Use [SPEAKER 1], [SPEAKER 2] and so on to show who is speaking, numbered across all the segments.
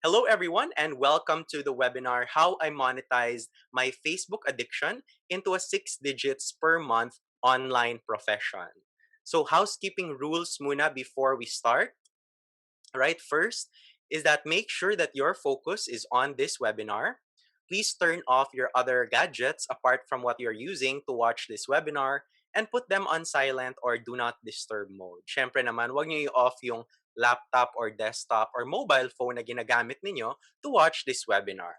[SPEAKER 1] Hello, everyone, and welcome to the webinar How I Monetized My Facebook Addiction into a Six Digits Per Month Online Profession. So, housekeeping rules muna before we start. Right, first is that make sure that your focus is on this webinar. Please turn off your other gadgets apart from what you're using to watch this webinar and put them on silent or do not disturb mode. Syempre naman, huwag niyo i-off yung laptop or desktop or mobile phone na ginagamit ninyo to watch this webinar.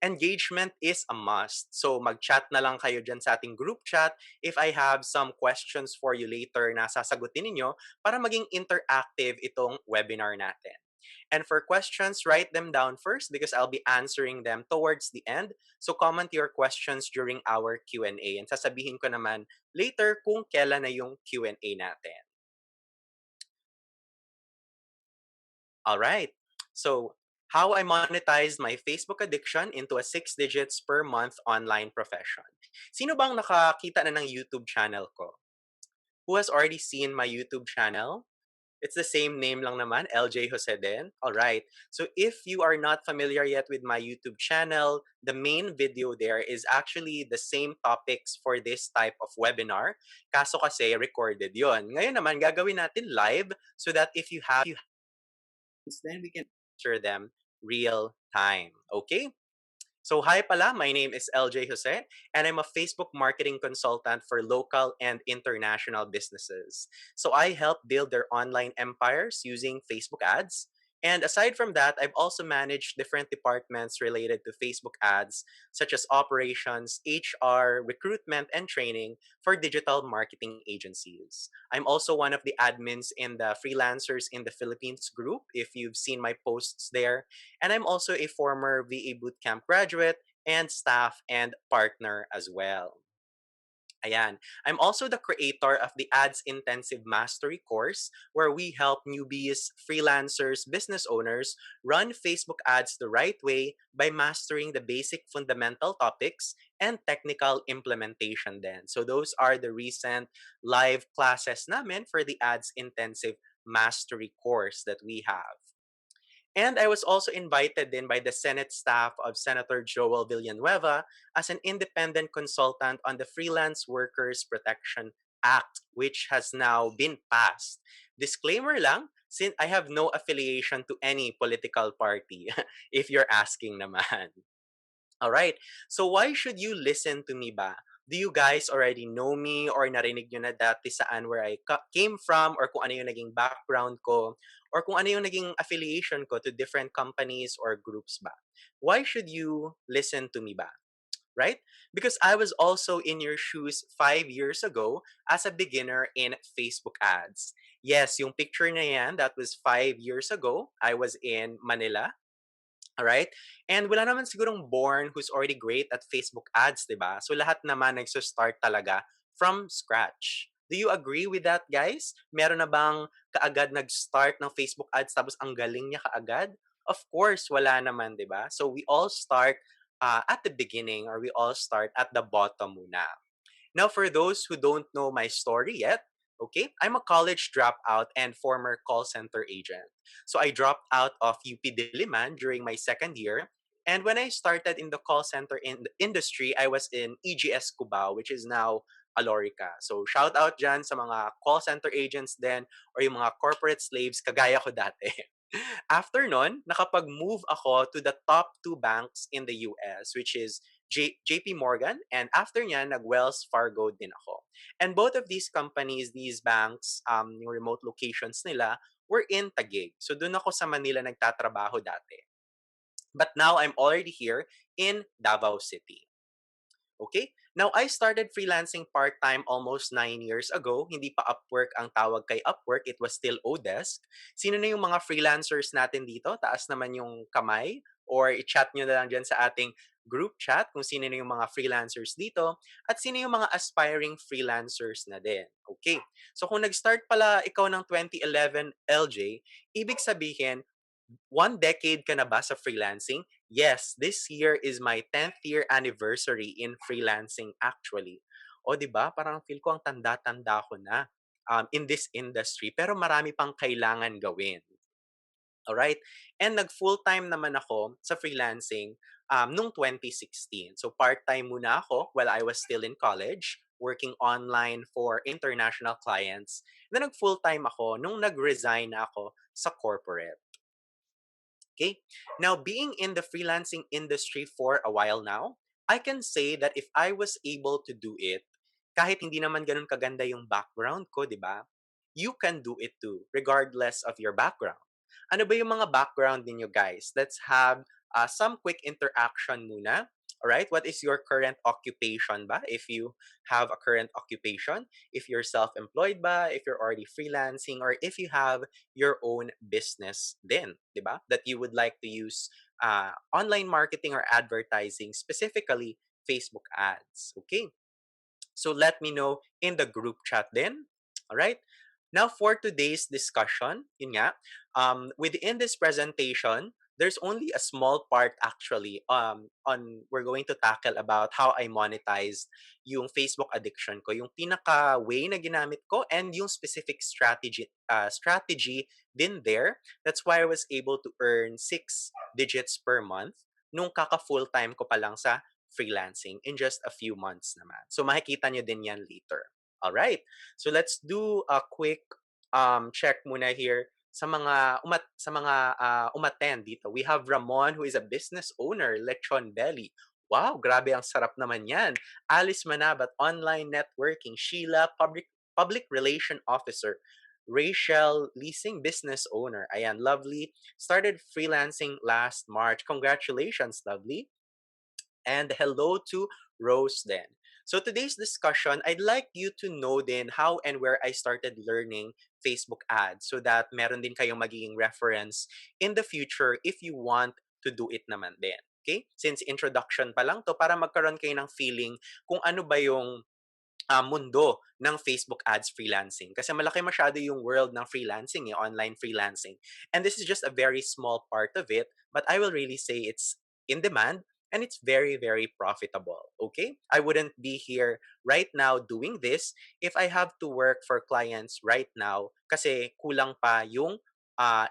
[SPEAKER 1] Engagement is a must. So mag-chat na lang kayo dyan sa ating group chat if I have some questions for you later na sasagutin ninyo para maging interactive itong webinar natin. And for questions, write them down first because I'll be answering them towards the end. So comment your questions during our Q&A and sasabihin ko naman later kung kailan na yung Q&A natin. All right. So, how I monetized my Facebook addiction into a six digits per month online profession. Sino bang nakakita na ng YouTube channel ko? Who has already seen my YouTube channel? It's the same name lang naman, LJ Jose din. All right. So if you are not familiar yet with my YouTube channel, the main video there is actually the same topics for this type of webinar. Kaso kasi recorded yon. Ngayon naman, gagawin natin live so that if you have then we can answer them real time. Okay? So hi pala, my name is LJ Jose and I'm a Facebook marketing consultant for local and international businesses. So I help build their online empires using Facebook ads. And aside from that, I've also managed different departments related to Facebook ads, such as operations, HR, recruitment, and training for digital marketing agencies. I'm also one of the admins in the Freelancers in the Philippines group, if you've seen my posts there. And I'm also a former VA Bootcamp graduate and staff and partner as well. Ayan. I'm also the creator of the Ads Intensive Mastery course where we help newbies, freelancers, business owners run Facebook ads the right way by mastering the basic fundamental topics and technical implementation then. So those are the recent live classes namin for the Ads Intensive Mastery course that we have. And I was also invited in by the Senate staff of Senator Joel Villanueva as an independent consultant on the Freelance Workers Protection Act, which has now been passed. Disclaimer lang, since I have no affiliation to any political party, if you're asking naman. All right. So why should you listen to me ba? Do you guys already know me or narinig nyo na dati saan where I came from or kung ano yung naging background ko or kung ano yung naging affiliation ko to different companies or groups ba? Why should you listen to me ba? Right? Because I was also in your shoes 5 years ago as a beginner in Facebook ads. Yes, yung picture na yan, that was 5 years ago. I was in Manila. Alright? And wala naman sigurong born who's already great at Facebook ads, 'di ba? So lahat naman nagso-start talaga from scratch. Do you agree with that, guys? Meron na bang kaagad nag-start ng Facebook ads tapos ang galing niya kaagad? Of course, wala naman, 'di ba? So we all start at the beginning or we all start at the bottom muna. Now, for those who don't know my story yet, okay, I'm a college dropout and former call center agent. So I dropped out of UP Diliman during my second year. And when I started in the call center industry, I was in EGS Cubao, which is now Alorica. So shout out dyan sa mga call center agents din or yung mga corporate slaves kagaya ko dati. After nun, nakapag-move ako to the top two banks in the US, which is JP Morgan, and after niya, nag-Wells Fargo din ako. And both of these companies, these banks, yung remote locations nila, were in Taguig. So doon ako sa Manila nagtatrabaho dati. But now I'm already here in Davao City. Okay? Now, I started freelancing part-time almost 9 years ago. Hindi pa Upwork ang tawag kay Upwork. It was still Odesk. Sino na yung mga freelancers natin dito? Taas naman yung kamay. Or i-chat nyo na lang dyan sa ating group chat kung sino na yung mga freelancers dito. At sino yung mga aspiring freelancers na din. Okay. So, kung nag-start pala ikaw ng 2011 LJ, ibig sabihin, 1 decade ka na ba sa freelancing? Yes, this year is my 10th year anniversary in freelancing actually. O 'di ba? Parang feel ko ang tanda-tanda ko na in this industry pero marami pang kailangan gawin. Alright? And nag-full-time naman ako sa freelancing nung 2016. So part-time muna ako while I was still in college, working online for international clients. Then nag-full-time ako nung nag-resign na ako sa corporate. Okay? Now, being in the freelancing industry for a while now, I can say that if I was able to do it, kahit hindi naman ganun kaganda yung background ko, di ba? You can do it too, regardless of your background. Ano ba yung mga background ninyo, guys? Let's have some quick interaction muna. Alright? What is your current occupation ba? If you have a current occupation, if you're self-employed ba, if you're already freelancing, or if you have your own business din, 'di ba? That you would like to use online marketing or advertising, specifically Facebook ads. Okay? So let me know in the group chat then. All right? Now for today's discussion, yun nga, within this presentation, there's only a small part actually on we're going to tackle about how I monetize yung Facebook addiction ko, yung pinaka way na ginamit ko and yung specific strategy din there. That's why I was able to earn 6 digits per month nung kaka full time ko pa lang sa freelancing in just a few months naman. So makikita nyo din yan later. All right. So let's do a quick check muna here sa mga umattend dito. We have Ramon, who is a business owner, Lechon Belly. Wow, grabe ang sarap naman yan. Alice Manabat, online networking. Sheila, public relation officer. Rachel, leasing business owner. Ayan, lovely. Started freelancing last March. Congratulations, lovely. And hello to Rose then. So today's discussion, I'd like you to know then how and where I started learning Facebook ads so that meron din kayong magiging reference in the future if you want to do it naman din. Okay? Since introduction pa lang to, para magkaroon kayo ng feeling kung ano ba yung mundo ng Facebook ads freelancing. Kasi malaki masyado yung world ng freelancing, yung online freelancing. And this is just a very small part of it, but I will really say it's in demand and it's very, very profitable. Okay? I wouldn't be here right now doing this if I have to work for clients right now kasi kulang pa yung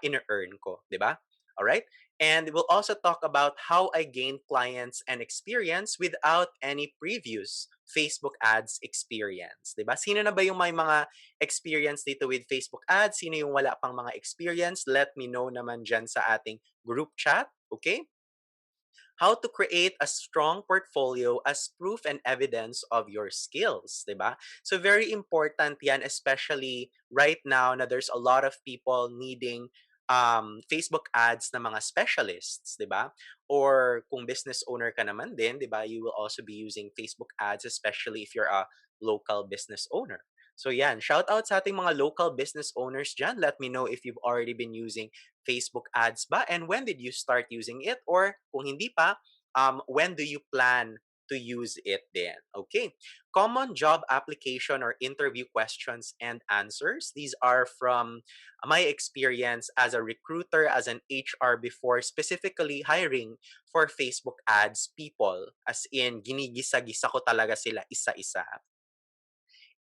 [SPEAKER 1] ina-earn ko. Diba? Alright? And we'll also talk about how I gained clients and experience without any previous Facebook ads experience, 'di ba? Sino na ba yung may mga experience dito with Facebook ads? Sino yung wala pang mga experience? Let me know naman diyan sa ating group chat, okay? How to create a strong portfolio as proof and evidence of your skills, 'di ba? So very important 'yan, especially right now na there's a lot of people needing Facebook ads na mga specialists, 'di ba? Or kung business owner ka naman din, 'di ba? You will also be using Facebook ads, especially if you're a local business owner. So yan, shout out sa ating mga local business owners dyan. Let me know if you've already been using Facebook ads ba? And when did you start using it? Or kung hindi pa, when do you plan to use it then? Okay. Common job application or interview questions and answers. These are from my experience as a recruiter, as an HR before, specifically hiring for Facebook ads people. As in, ginigisa-gisa ko talaga sila isa-isa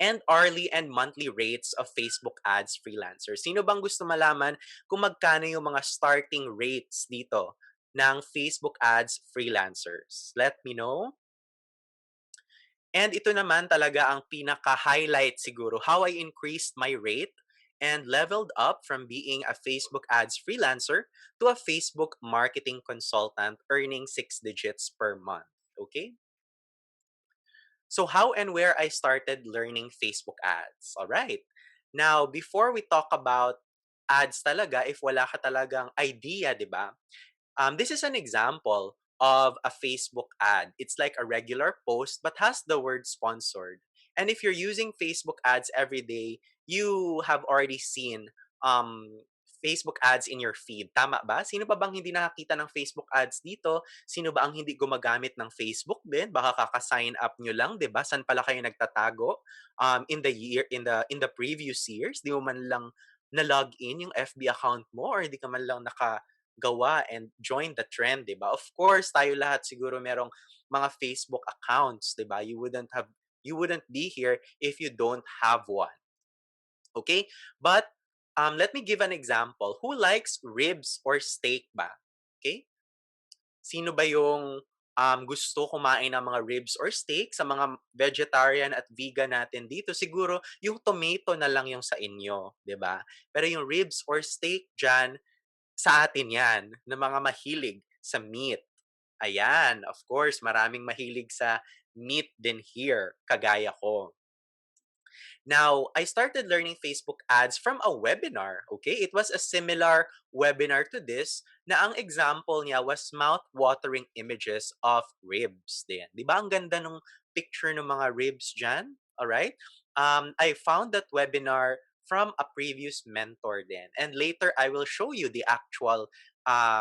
[SPEAKER 1] and hourly and monthly rates of Facebook ads freelancers. Sino bang gusto malaman kung magkano yung mga starting rates dito ng Facebook ads freelancers? Let me know. And ito naman talaga ang pinaka-highlight siguro, how I increased my rate and leveled up from being a Facebook ads freelancer to a Facebook marketing consultant earning 6 digits per month. Okay? So how and where I started learning Facebook ads. All right. Now, before we talk about ads talaga, if wala ka talagang idea, 'di ba? This is an example of a Facebook ad. It's like a regular post but has the word sponsored. And if you're using Facebook ads every day, you have already seen Facebook ads in your feed. Tama ba? Sino pa bang hindi nakakita ng Facebook ads dito? Sino ba ang hindi gumagamit ng Facebook din? Baka kaka-sign up nyo lang, 'di ba? San pala kayo nagtatago? In the year in the previous years, di mo man lang na-log in yung FB account mo or di ka man lang gawa and join the trend, 'di ba? Of course, tayo lahat siguro merong mga Facebook accounts, 'di ba? You wouldn't be here if you don't have one. Okay? But Let me give an example. Who likes ribs or steak ba? Okay? Sino ba yung gusto kumain ng mga ribs or steak sa mga vegetarian at vegan natin dito? Siguro yung tomato na lang yung sa inyo, 'di ba? Pero yung ribs or steak diyan sa atin 'yan, ng mga mahilig sa meat. Ayan, of course, maraming mahilig sa meat din here, kagaya ko. Now, I started learning Facebook ads from a webinar, okay? It was a similar webinar to this na ang example niya was mouth-watering images of ribs din. Di ba ang ganda ng picture ng mga ribs dyan? Alright? I found that webinar from a previous mentor din. And later, I will show you the actual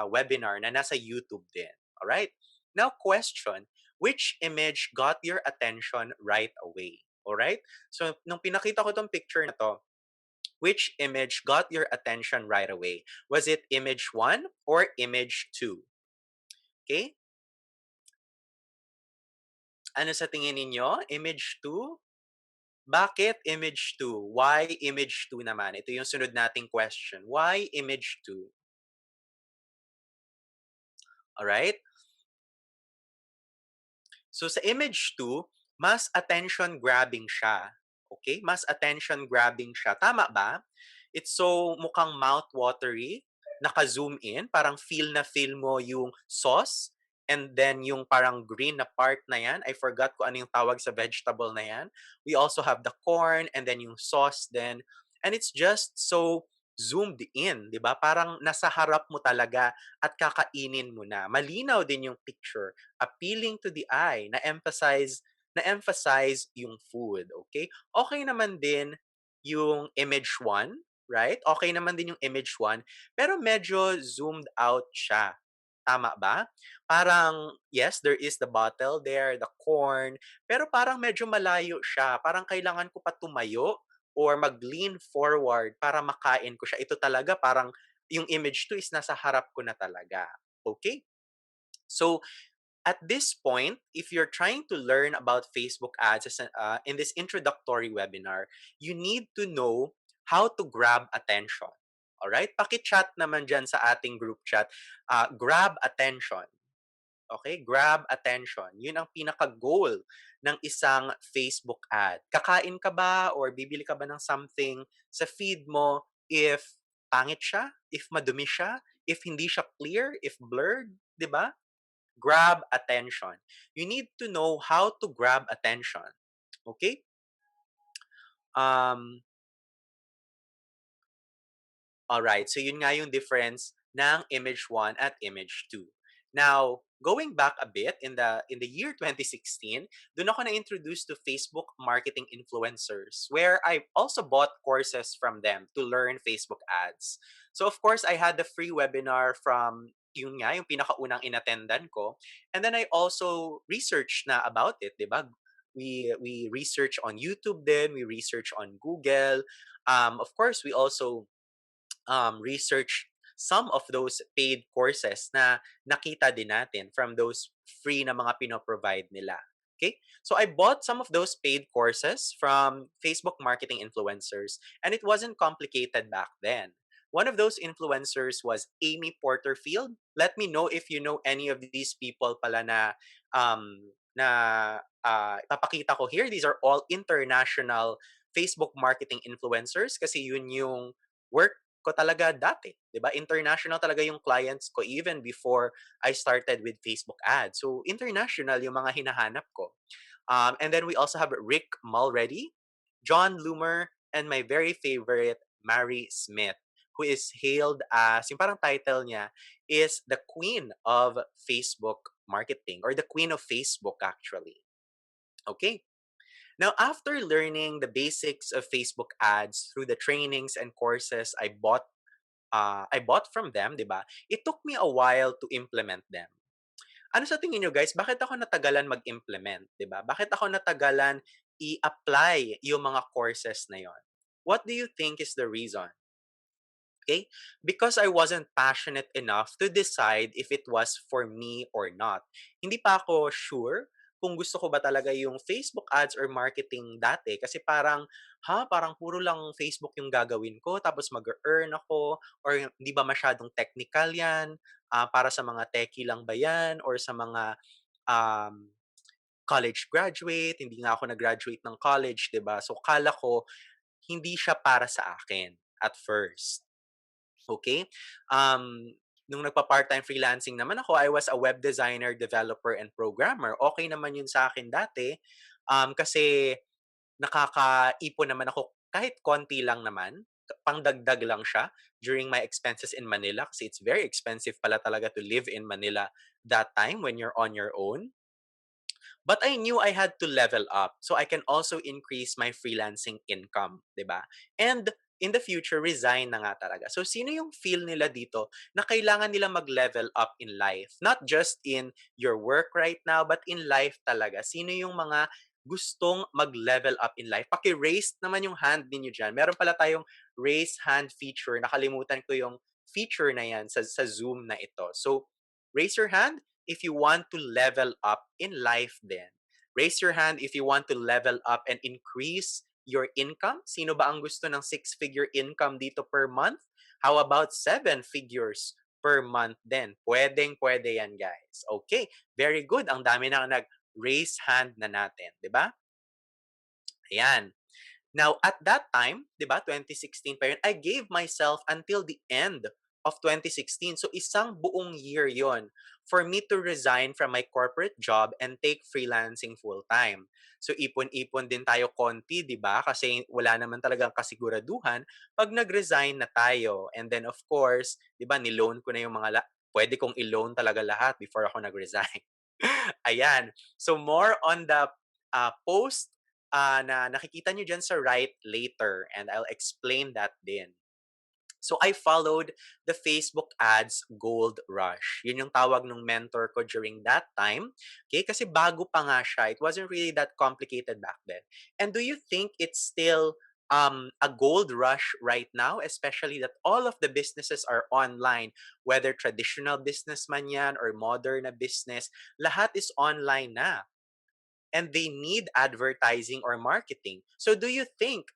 [SPEAKER 1] webinar na nasa YouTube din. Alright? Now, question, which image got your attention right away? Alright? So, nung pinakita ko 'tong picture na 'to, which image got your attention right away? Was it image 1 or image 2? Okay? Ano sa tingin ninyo? Image 2? Bakit image 2? Why image 2 naman? Ito yung sunod nating question. Why image 2? Alright? So sa image 2, mas attention grabbing siya. Okay? Mas attention grabbing siya. Tama ba? It's so mukhang mouth-watery, naka-zoom in, parang feel na feel mo yung sauce, and then yung parang green na part na yan, I forgot kung ano yung tawag sa vegetable na yan. We also have the corn, and then yung sauce then, and it's just so zoomed in, di ba? Parang nasa harap mo talaga at kakainin mo na. Malinaw din yung picture, appealing to the eye, na-emphasize yung food, okay? Okay naman din yung image 1, right? Okay naman din yung image 1, pero medyo zoomed out siya. Tama ba? Parang, yes, there is the bottle there, the corn, pero parang medyo malayo siya. Parang kailangan ko pa tumayo or mag-lean forward para makain ko siya. Ito talaga, parang yung image 2 is nasa harap ko na talaga. Okay? So, at this point, if you're trying to learn about Facebook ads in this introductory webinar, you need to know how to grab attention. Alright? Paki-chat naman dyan sa ating group chat. Grab attention. Okay? Grab attention. Yun ang pinaka-goal ng isang Facebook ad. Kakain ka ba or bibili ka ba ng something sa feed mo if pangit siya, if madumi siya, if hindi siya clear, if blurred, di ba? Grab attention. You need to know how to grab attention. Okay? Um, Alright, so yun nga yung difference ng image 1 at image 2. Now, going back a bit in the year 2016, doon ako na-introduce to Facebook marketing influencers where I also bought courses from them to learn Facebook ads. So of course, I had the free webinar from yun nga, yung pinakaunang inattendan ko. And then I also researched na about it, di ba? We research on YouTube then, we research on Google. Of course, we also research some of those paid courses na nakita din natin from those free na mga pino-provide nila. Okay? So I bought some of those paid courses from Facebook marketing influencers and it wasn't complicated back then. One of those influencers was Amy Porterfield. Let me know if you know any of these people pala na ipapakita ko here. These are all international Facebook marketing influencers kasi yun yung work ko talaga dati, 'di ba? International talaga yung clients ko even before I started with Facebook ads. So international yung mga hinahanap ko. And then we also have Rick Mulready, John Loomer, and my very favorite Mary Smith, who is hailed as yung parang title niya is the queen of Facebook marketing or the queen of Facebook actually. Okay. Now, after learning the basics of Facebook ads through the trainings and courses I bought from them, 'di ba? It took me a while to implement them. Ano sa tingin niyo guys, bakit ako natagalan mag-implement, 'di ba? Bakit ako natagalan i-apply yung mga courses na 'yon? What do you think is the reason? Okay? Because I wasn't passionate enough to decide if it was for me or not. Hindi pa ako sure kung gusto ko ba talaga yung Facebook ads or marketing dati. Kasi parang, parang puro lang Facebook yung gagawin ko tapos mag-earn ako or hindi ba masyadong technical yan? Para sa mga techie lang ba yan or sa mga um, college graduate? Hindi nga ako nag-graduate ng college, 'di ba? So kala ko hindi siya para sa akin at first. Okay? Nung nagpa-part-time freelancing naman ako, I was a web designer, developer, and programmer. Okay naman yun sa akin dati, kasi nakakaipon naman ako kahit konti lang naman, pangdagdag lang siya during my expenses in Manila kasi it's very expensive pala talaga to live in Manila that time when you're on your own. But I knew I had to level up so I can also increase my freelancing income, 'di ba? And in the future, resign na nga talaga. So, sino yung feel nila dito na kailangan nila mag-level up in life? Not just in your work right now, but in life talaga. Sino yung mga gustong mag-level up in life? Paki-raise naman yung hand ninyo dyan. Meron pala tayong raise hand feature. Nakalimutan ko yung feature na yan sa Zoom na ito. So, raise your hand if you want to level up in life then. Raise your hand if you want to level up and increase your income. Sino ba ang gusto ng six-figure income dito per month? How about seven figures per month then? Pwedeng-pwede yan, guys. Okay, very good. Ang dami na nag-raise hand na natin, di ba? Ayan. Now, at that time, 'di ba, 2016 pa yun, I gave myself until the end of 2016. So, isang buong year yon for me to resign from my corporate job and take freelancing full-time. So, ipon-ipon din tayo konti, 'di ba? Kasi wala naman talagang kasiguraduhan pag nag-resign na tayo. And then, of course, 'di ba, niloan ko na yung pwede kong i-loan talaga lahat before ako nag-resign. Ayan. So, more on the post na nakikita nyo dyan sa right later and I'll explain that din. So I followed the Facebook ads gold rush. Yun yung tawag ng mentor ko during that time. Okay? Kasi bago pa nga siya. It wasn't really that complicated back then. And do you think it's still a gold rush right now? Especially that all of the businesses are online. Whether traditional business man yan or modern na business, lahat is online na and they need advertising or marketing. So do you think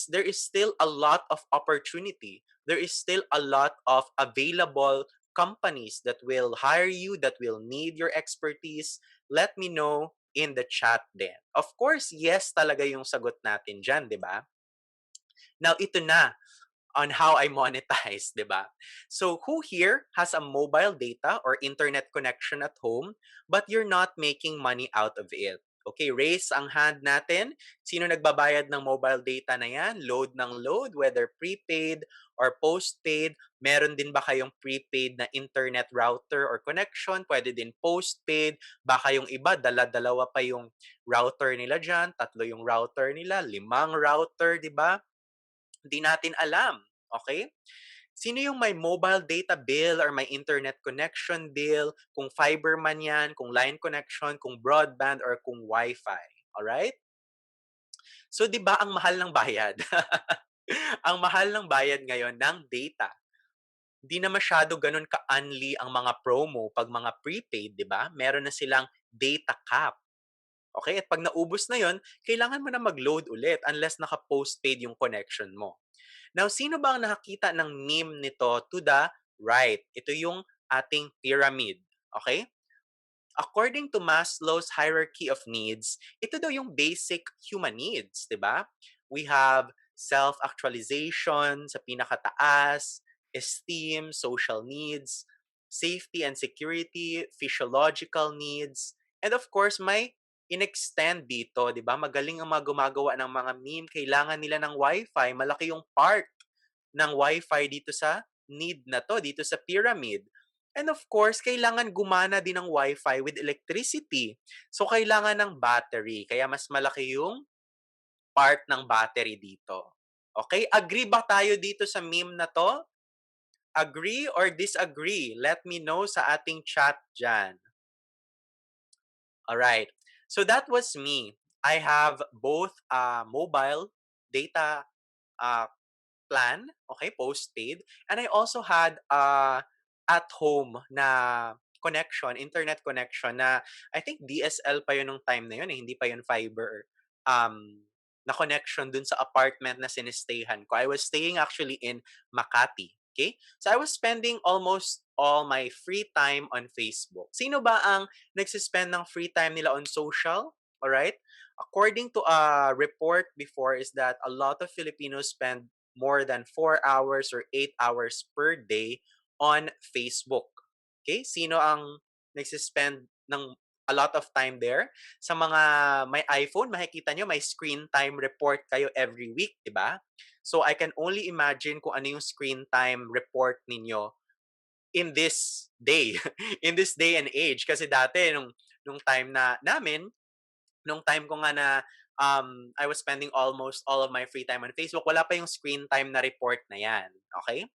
[SPEAKER 1] there is still a lot of opportunity? There is still a lot of available companies that will hire you, that will need your expertise? Let me know in the chat then. Of course, yes talaga yung sagot natin dyan, di ba? Now, ito na on how I monetize, 'di ba? So, who here has a mobile data or internet connection at home but you're not making money out of it? Okay, raise ang hand natin. Sino nagbabayad ng mobile data na yan? Load ng load, whether prepaid or postpaid. Meron din ba kayong prepaid na internet router or connection? Pwede din postpaid. Baka yung iba, dala-dalawa pa yung router nila dyan. Tatlo yung router nila. Limang router, di ba? Hindi natin alam. Okay? Sino yung may mobile data bill or may internet connection bill, kung fiber man yan, kung line connection, kung broadband, or kung wifi. Alright? So, di ba ang mahal ng bayad? Ang mahal ng bayad ngayon ng data. Di na masyado ganun ka-unli ang mga promo pag mga prepaid, di ba? Meron na silang data cap. Okay? At pag naubos na yon, kailangan mo na mag-load ulit unless naka-postpaid yung connection mo. Now, sino ba ang nakakita ng meme nito to the right? Ito yung ating pyramid. Okay? According to Maslow's hierarchy of needs, ito daw yung basic human needs, di ba? We have self-actualization sa pinakataas, esteem, social needs, safety and security, physiological needs, and of course, may in-extend dito, di ba? Magaling ang mga gumagawa ng mga meme, kailangan nila ng wifi, malaki yung part ng wifi dito sa need na to, dito sa pyramid. And of course, kailangan gumana din ng wifi with electricity. So, kailangan ng battery. Kaya mas malaki yung part ng battery dito. Okay? Agree ba tayo dito sa meme na to? Agree or disagree? Let me know sa ating chat dyan. Alright. So, that was me. I have both mobile data uh, plan, okay, postpaid, and I also had at home na connection, internet connection na I think DSL pa yun nung time na yun, eh, hindi pa yun fiber, um, na connection dun sa apartment na sinistayhan ko. I was staying actually in Makati. Okay? So I was spending almost all my free time on Facebook. Sino ba ang nagsispend ng free time nila on social? Alright? According to a report before is that a lot of Filipinos spend more than 4 hours or 8 hours per day on Facebook. Okay? Sino ang nagsispend ng a lot of time there? Sa mga may iPhone, makikita nyo may screen time report kayo every week, di ba? So I can only imagine kung ano yung screen time report ninyo in this day, in this day and age. Kasi dati, nung time na namin, nung time ko nga na I was spending almost all of my free time on Facebook, wala pa yung screen time na report na yan. Okay?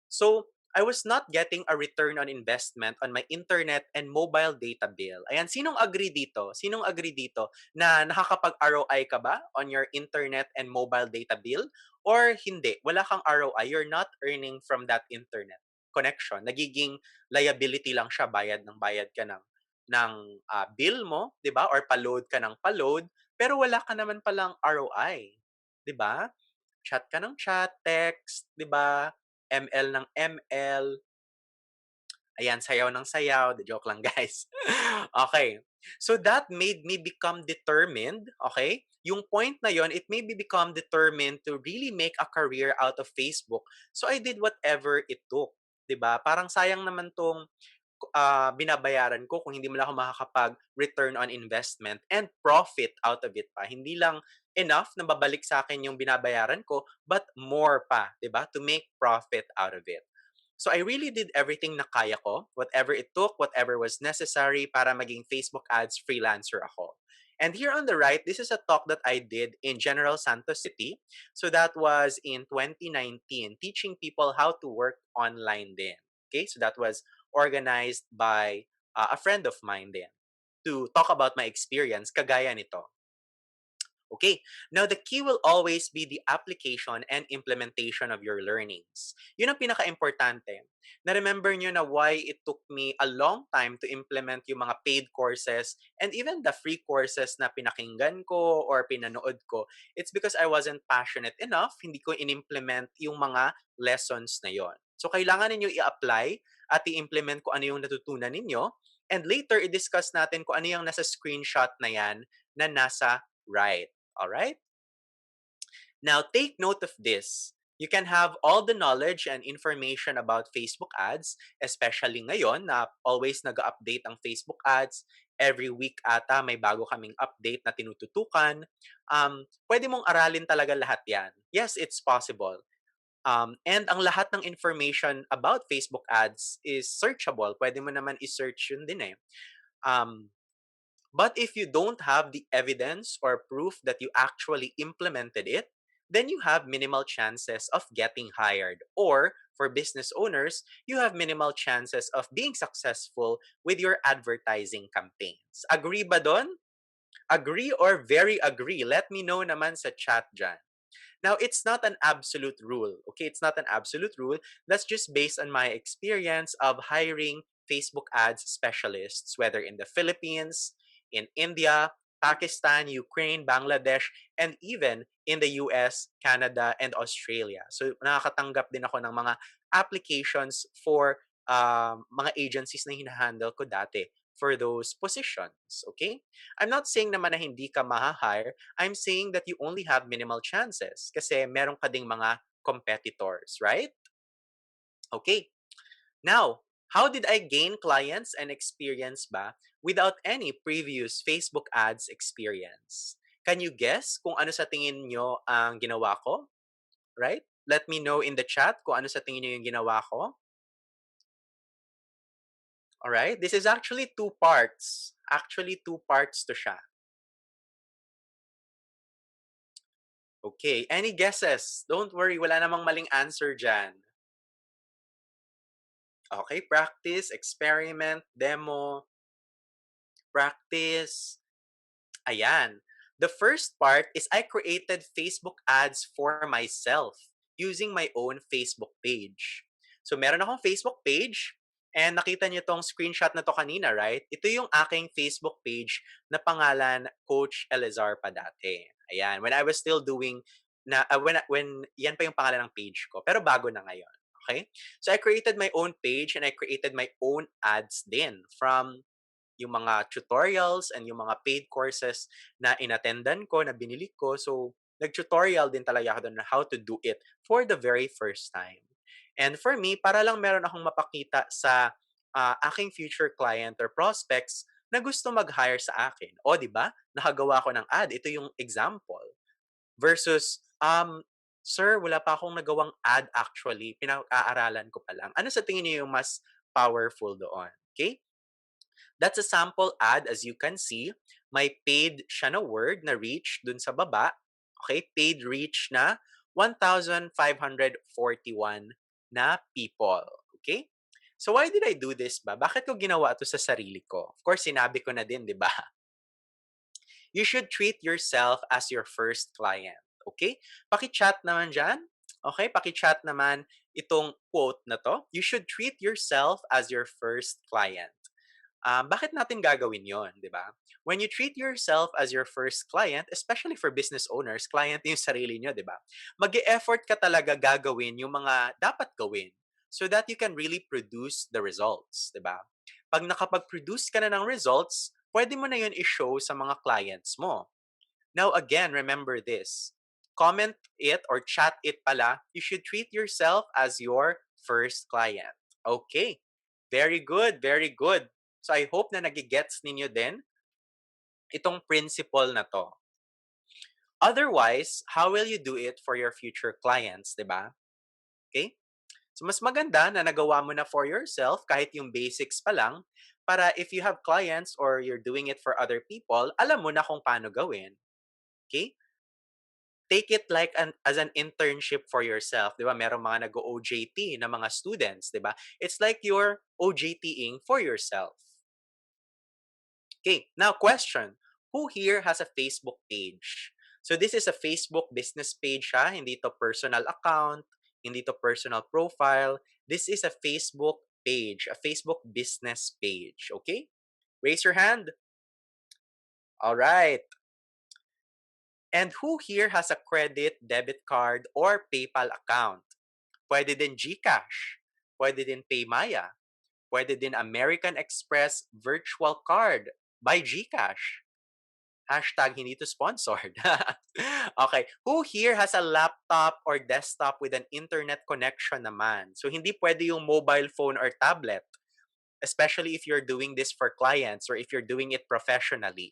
[SPEAKER 1] So, I was not getting a return on investment on my internet and mobile data bill. Ayan, sinong agree dito? Sinong agree dito na nakakapag-ROI ka ba on your internet and mobile data bill? Or hindi, wala kang ROI, you're not earning from that internet connection. Nagiging liability lang siya, bayad ka ng bill mo, 'di ba? Or pa-load ka ng pa-load, pero wala ka naman palang ROI, 'di ba? Chat ka ng chat, text, 'di ba? ML ng ML, ayan, sayaw ng sayaw, the joke lang guys. Okay. So that made me become determined, okay? Yung point na yon, it made me become determined to really make a career out of Facebook. So I did whatever it took, 'di ba? Parang sayang naman tong binabayaran ko kung hindi mo lang ako makakapag-return on investment and profit out of it pa. Hindi lang enough na babalik sa akin yung binabayaran ko, but more pa, 'di ba? To make profit out of it. So I really did everything na kaya ko, whatever it took, whatever was necessary para maging Facebook ads freelancer ako. And here on the right, this is a talk that I did in General Santos City. So that was in 2019, teaching people how to work online din. Okay, so that was organized by a friend of mine din to talk about my experience kagaya nito. Okay, now the key will always be the application and implementation of your learnings. Yun ang pinaka-importante. Na-remember nyo na why it took me a long time to implement yung mga paid courses and even the free courses na pinakinggan ko or pinanood ko. It's because I wasn't passionate enough, hindi ko in-implement yung mga lessons na yon. So kailangan ninyo i-apply at i-implement ko ano yung natutunan ninyo, and later i-discuss natin kung ano yung nasa screenshot na yan na nasa right. All right? Now, take note of this. You can have all the knowledge and information about Facebook ads, especially ngayon na always nag-update ang Facebook ads. Every week ata may bago kaming update na tinututukan. Pwede mong aralin talaga lahat yan. Yes, it's possible. And ang lahat ng information about Facebook ads is searchable. Pwede mo naman i-search yun din eh. But if you don't have the evidence or proof that you actually implemented it, then you have minimal chances of getting hired. Or for business owners, you have minimal chances of being successful with your advertising campaigns. Agree ba don? Agree or very agree? Let me know naman sa chat dyan. Now, it's not an absolute rule. Okay, it's not an absolute rule. That's just based on my experience of hiring Facebook ads specialists, whether in the Philippines, in India, Pakistan, Ukraine, Bangladesh, and even in the US, Canada, and Australia. So, nakakatanggap din ako ng mga applications for mga agencies na hinahandle ko dati for those positions. Okay? I'm not saying naman na hindi ka maha-hire. I'm saying that you only have minimal chances kasi meron ka ding mga competitors, right? Okay. Now, how did I gain clients and experience ba without any previous Facebook ads experience? Can you guess kung ano sa tingin nyo ang ginawa ko? Right? Let me know in the chat kung ano sa tingin nyo yung ginawa ko. Alright? This is actually two parts. Actually, two parts to siya. Okay, any guesses? Don't worry, wala namang maling answer dyan. Okay, practice, experiment, demo, practice. Ayan. The first part is I created Facebook ads for myself using my own Facebook page. So meron akong Facebook page. And nakita niyo 'tong screenshot na 'to kanina, right? Ito yung aking Facebook page na pangalan Coach Elizar pa dati. Ayan, when I was still doing when yan pa yung pangalan ng page ko, pero bago na ngayon, okay? So I created my own page and I created my own ads din from yung mga tutorials and yung mga paid courses na inattendan ko, na binili ko. So, nag-tutorial din talaga ako doon on how to do it for the very first time. And for me, para lang meron akong mapakita sa aking future client or prospects na gusto mag-hire sa akin. O, di ba? Nakagawa ko ng ad. Ito yung example. Versus, Sir, wala pa akong nagawang ad actually. Pinag-aaralan ko pa lang. Ano sa tingin niyo yung mas powerful doon? Okay? That's a sample ad as you can see. May paid siya na word na reach dun sa baba. Okay, paid reach na 1,541 na people. Okay? So why did I do this ba? Bakit ko ginawa to sa sarili ko? Of course, sinabi ko na din, di ba? You should treat yourself as your first client. Okay? Paki-chat naman dyan. Okay? Paki-chat naman itong quote na to. You should treat yourself as your first client. Bakit natin gagawin yon, di ba? When you treat yourself as your first client, especially for business owners, client yung sarili nyo, di ba? Mag-e-effort ka talaga gagawin yung mga dapat gawin so that you can really produce the results, di ba? Pag nakapag-produce ka na ng results, pwede mo na yun i-show sa mga clients mo. Now again, remember this. Comment it or chat it pala, you should treat yourself as your first client. Okay. Very good, very good. So I hope na nagigets ninyo din itong principle na to. Otherwise, how will you do it for your future clients, di ba? Okay? So mas maganda na nagawa mo na for yourself kahit yung basics pa lang para if you have clients or you're doing it for other people, alam mo na kung paano gawin. Okay? Take it like as an internship for yourself, 'di ba? Merong mga nag-OJT na mga students, 'di ba? It's like you're OJTing for yourself. Okay, now question. Who here has a Facebook page? So this is a Facebook business page siya, hindi to personal account, hindi to personal profile. This is a Facebook page, a Facebook business page, okay? Raise your hand. All right. And who here has a credit, debit card, or PayPal account? Pwede din GCash. Pwede din PayMaya. Pwede din American Express Virtual Card by GCash. Hashtag hindi to sponsored. Okay. Who here has a laptop or desktop with an internet connection naman? So, hindi pwede yung mobile phone or tablet, especially if you're doing this for clients or if you're doing it professionally.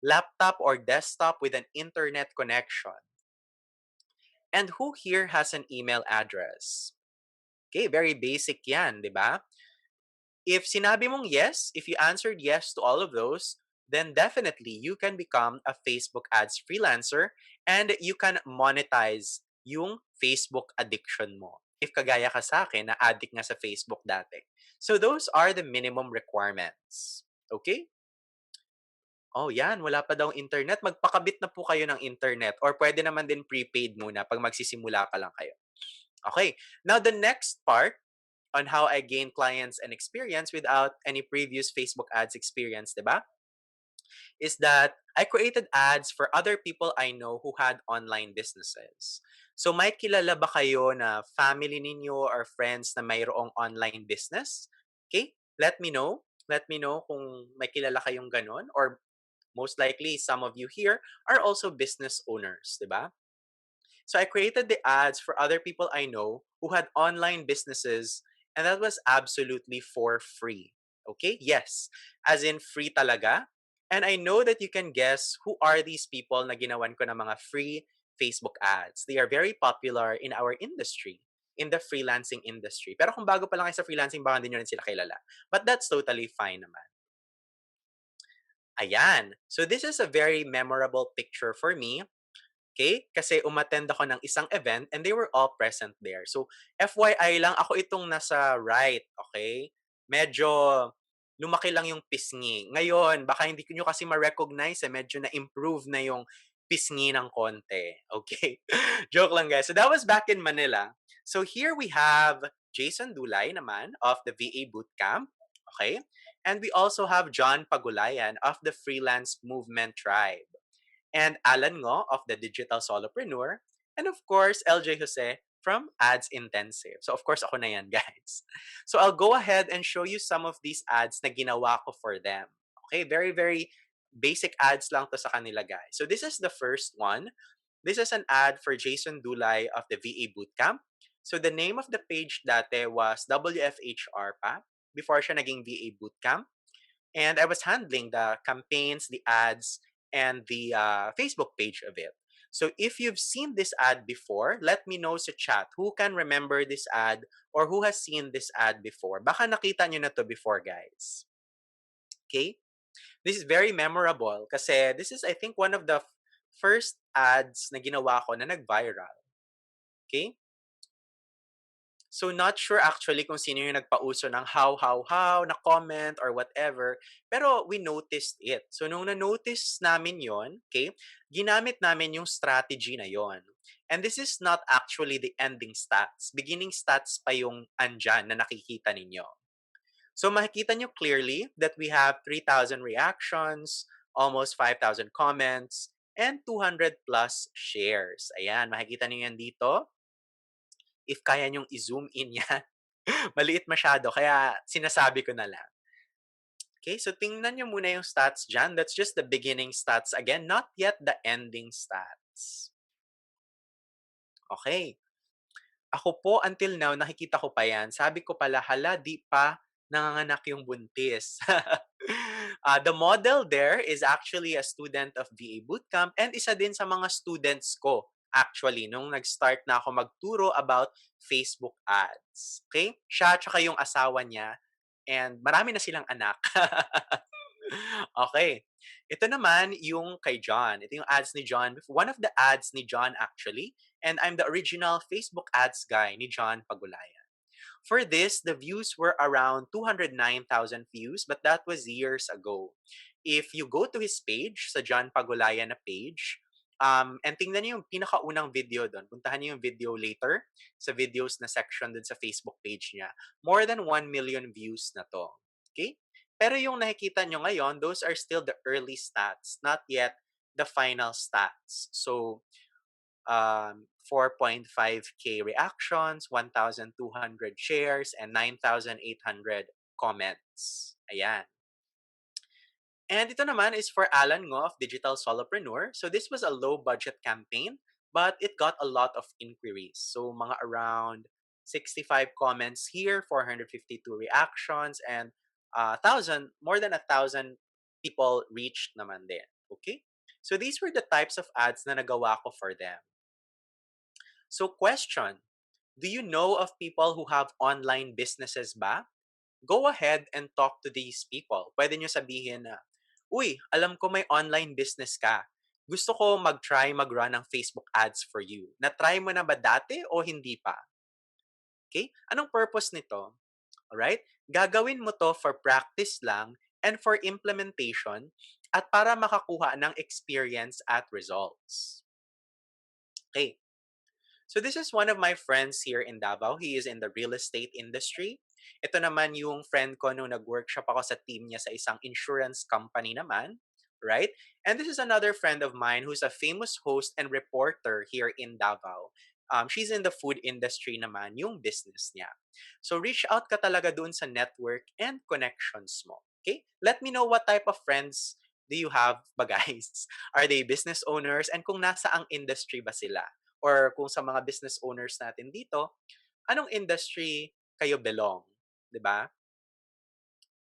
[SPEAKER 1] Laptop or desktop with an internet connection. And who here has an email address? Okay, very basic yan, di ba? If sinabi mong yes, if you answered yes to all of those, then definitely you can become a Facebook ads freelancer and you can monetize yung Facebook addiction mo. If kagaya ka sa akin na addict nga sa Facebook dati. So those are the minimum requirements. Okay? Oh, yan. Wala pa daw internet. Magpakabit na po kayo ng internet or pwede naman din prepaid muna pag magsisimula ka lang kayo. Okay. Now, the next part on how I gain clients and experience without any previous Facebook ads experience, diba? Is that I created ads for other people I know who had online businesses. So may kilala ba kayo na family ninyo or friends na mayroong online business? Okay? Let me know. Let me know kung may kilala kayong ganon or most likely some of you here are also business owners, diba? So I created the ads for other people I know who had online businesses and that was absolutely for free. Okay? Yes. As in free talaga. And I know that you can guess who are these people na ginawan ko ng mga free Facebook ads. They are very popular in our industry, in the freelancing industry. Pero kung bago pa lang kayo sa freelancing, baka hindi nyo rin sila kilala. But that's totally fine naman. Ayan. So this is a very memorable picture for me. Okay? Kasi umattend ako ng isang event and they were all present there. So, FYI lang, ako itong nasa right, okay? Medyo lumaki lang yung pisngi. Ngayon, baka hindi nyo kasi ma-recognize medyo na-improve na yung pisngi ng konti. Okay? Joke lang guys. So, that was back in Manila. So, here we have Jason Dulay naman of the VA Bootcamp. Okay? And we also have John Pagulayan of the Freelance Movement Tribe. And Alan Ngo of the Digital Solopreneur. And of course, LJ Jose from Ads Intensive. So of course, ako na yan, guys. So I'll go ahead and show you some of these ads na ginawa ko for them. Okay, very, very basic ads lang to sa kanila, guys. So this is the first one. This is an ad for Jason Dulay of the VA Bootcamp. So the name of the page dati was WFHR pa, before siya naging VA Bootcamp. And I was handling the campaigns, the ads, and the Facebook page of it. So if you've seen this ad before, let me know sa chat who can remember this ad or who has seen this ad before. Baka nakita nyo na to before, guys. Okay? This is very memorable kasi this is, I think, one of the first ads na ginawa ko na nag-viral. Okay? So, not sure actually kung sino yung nagpauso ng how na comment or whatever. Pero we noticed it. So, nung na-notice namin yon, okay, ginamit namin yung strategy na yon. And this is not actually the ending stats. Beginning stats pa yung andyan na nakikita ninyo. So, makikita nyo clearly that we have 3,000 reactions, almost 5,000 comments, and 200 plus shares. Ayan, makikita nyo yan dito. If kaya nyong i-zoom in yan, maliit masyado, kaya sinasabi ko na lang. Okay, so tingnan nyo muna yung stats dyan. That's just the beginning stats again, not yet the ending stats. Okay. Ako po, until now, nakikita ko pa yan. Sabi ko pala, hala, di pa nanganganak yung buntis. The model there is actually a student of VA Bootcamp and isa din sa mga students ko actually nung nag-start na ako magturo about Facebook ads. Okay? Siya at yung asawa niya and marami na silang anak. Okay. Ito naman yung kay John. Ito yung ads ni John. One of the ads ni John actually. And I'm the original Facebook ads guy ni John Pagulayan. For this, the views were around 209,000 views, but that was years ago. If you go to his page, sa John Pagulayan na page, and tingnan niyo yung pinakaunang video doon. Puntahan niyo yung video later sa videos na section doon sa Facebook page niya. More than 1 million views na to. Okay? Pero yung nakikita nyo ngayon, those are still the early stats, not yet the final stats. So, 4.5K reactions, 1,200 shares, and 9,800 comments. Ayan. And ito naman is for Alan Ngo of Digital Solopreneur. So this was a low-budget campaign, but it got a lot of inquiries. So mga around 65 comments here, 452 reactions, and more than 1,000 people reached naman din. Okay? So these were the types of ads na nagawa ko for them. So question, do you know of people who have online businesses ba? Go ahead and talk to these people. Pwede nyo sabihin na, uy, alam ko may online business ka. Gusto ko mag-try mag-run ng Facebook ads for you. Na-try mo na ba dati o hindi pa? Okay? Anong purpose nito? Alright? Gagawin mo to for practice lang and for implementation at para makakuha ng experience at results. Okay. So this is one of my friends here in Davao. He is in the real estate industry. Ito naman yung friend ko nung nag-workshop ako sa team niya sa isang insurance company naman. Right? And this is another friend of mine who's a famous host and reporter here in Davao. She's in the food industry naman, yung business niya. So reach out ka talaga dun sa network and connections mo. Okay? Let me know what type of friends do you have ba guys? Are they business owners? And kung nasa ang industry ba sila? Or kung sa mga business owners natin dito, anong industry kayo belong? 'Di ba?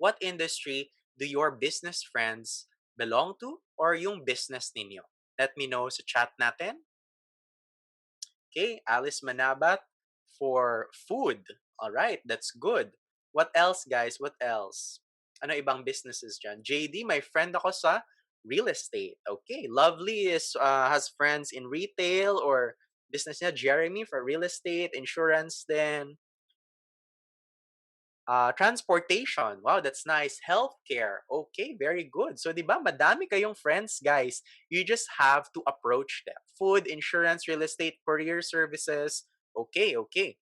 [SPEAKER 1] What industry do your business friends belong to or yung business ninyo? Let me know sa chat natin. Okay, Alice Manabat for food. All right, that's good. What else, guys? What else? Ano ibang businesses dyan? JD, my friend ako sa real estate. Okay, Lovely has friends in retail or business niya. Jeremy for real estate, insurance then. Transportation. Wow, that's nice. Healthcare. Okay, very good. So, di ba, madami kayong friends, guys. You just have to approach them. Food, insurance, real estate, courier services. Okay, okay.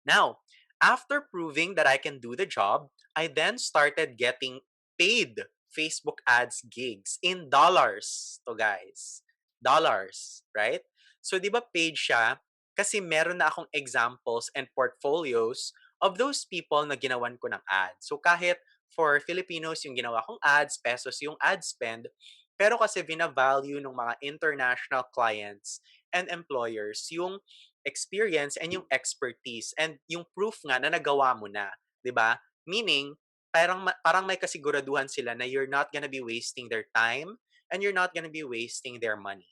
[SPEAKER 1] Now, after proving that I can do the job, I then started getting paid Facebook ads gigs in dollars to guys. Dollars, right? So, di ba paid siya? Kasi meron na akong examples and portfolios of those people na ginawan ko ng ads. So, kahit for Filipinos yung ginawa kong ads, pesos yung ad spend, pero kasi vina-value ng mga international clients and employers yung experience and yung expertise and yung proof nga na nagawa mo na, 'di ba? Meaning, parang may kasiguraduhan sila na you're not gonna be wasting their time and you're not gonna be wasting their money.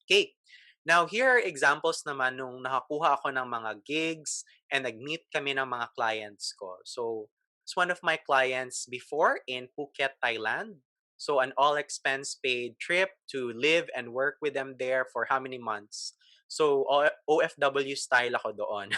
[SPEAKER 1] Okay. Now, here are examples naman nung nakakuha ako ng mga gigs and nag-meet kami ng mga clients ko. So, it's one of my clients before in Phuket, Thailand. So, an all expense paid trip to live and work with them there for how many months? So, OFW style ako doon.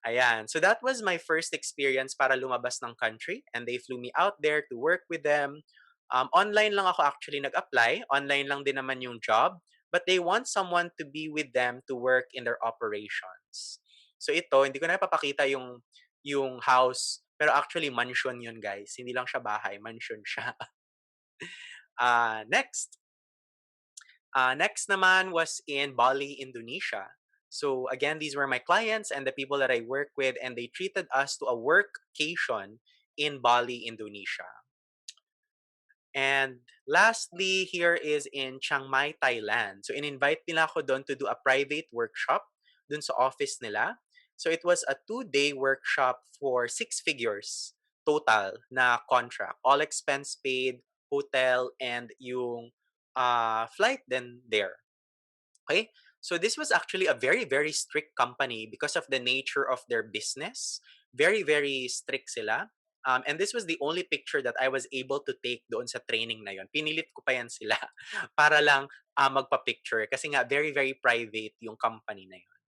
[SPEAKER 1] Ayan. So, that was my first experience para lumabas ng country and they flew me out there to work with them. Online lang ako actually nag-apply. Online lang din naman yung job. But they want someone to be with them to work in their operations. So ito, hindi ko na ipapakita yung house, pero actually mansion yun guys. Hindi lang siya bahay, mansion siya. Next. Next naman was in Bali, Indonesia. So again, these were my clients and the people that I work with, and they treated us to a workcation in Bali, Indonesia. And lastly, here is in Chiang Mai, Thailand. So in-invite nila ako doon to do a private workshop doon sa office nila. So it was a 2-day workshop for 6 figures total na contract. All expense paid, hotel, and yung flight then there. Okay? So this was actually a very, very strict company because of the nature of their business. Very, very strict sila. And this was the only picture that I was able to take doon sa training na yon. Pinilit ko pa yan sila para lang magpa-picture. Kasi nga, very, very private yung company na yon.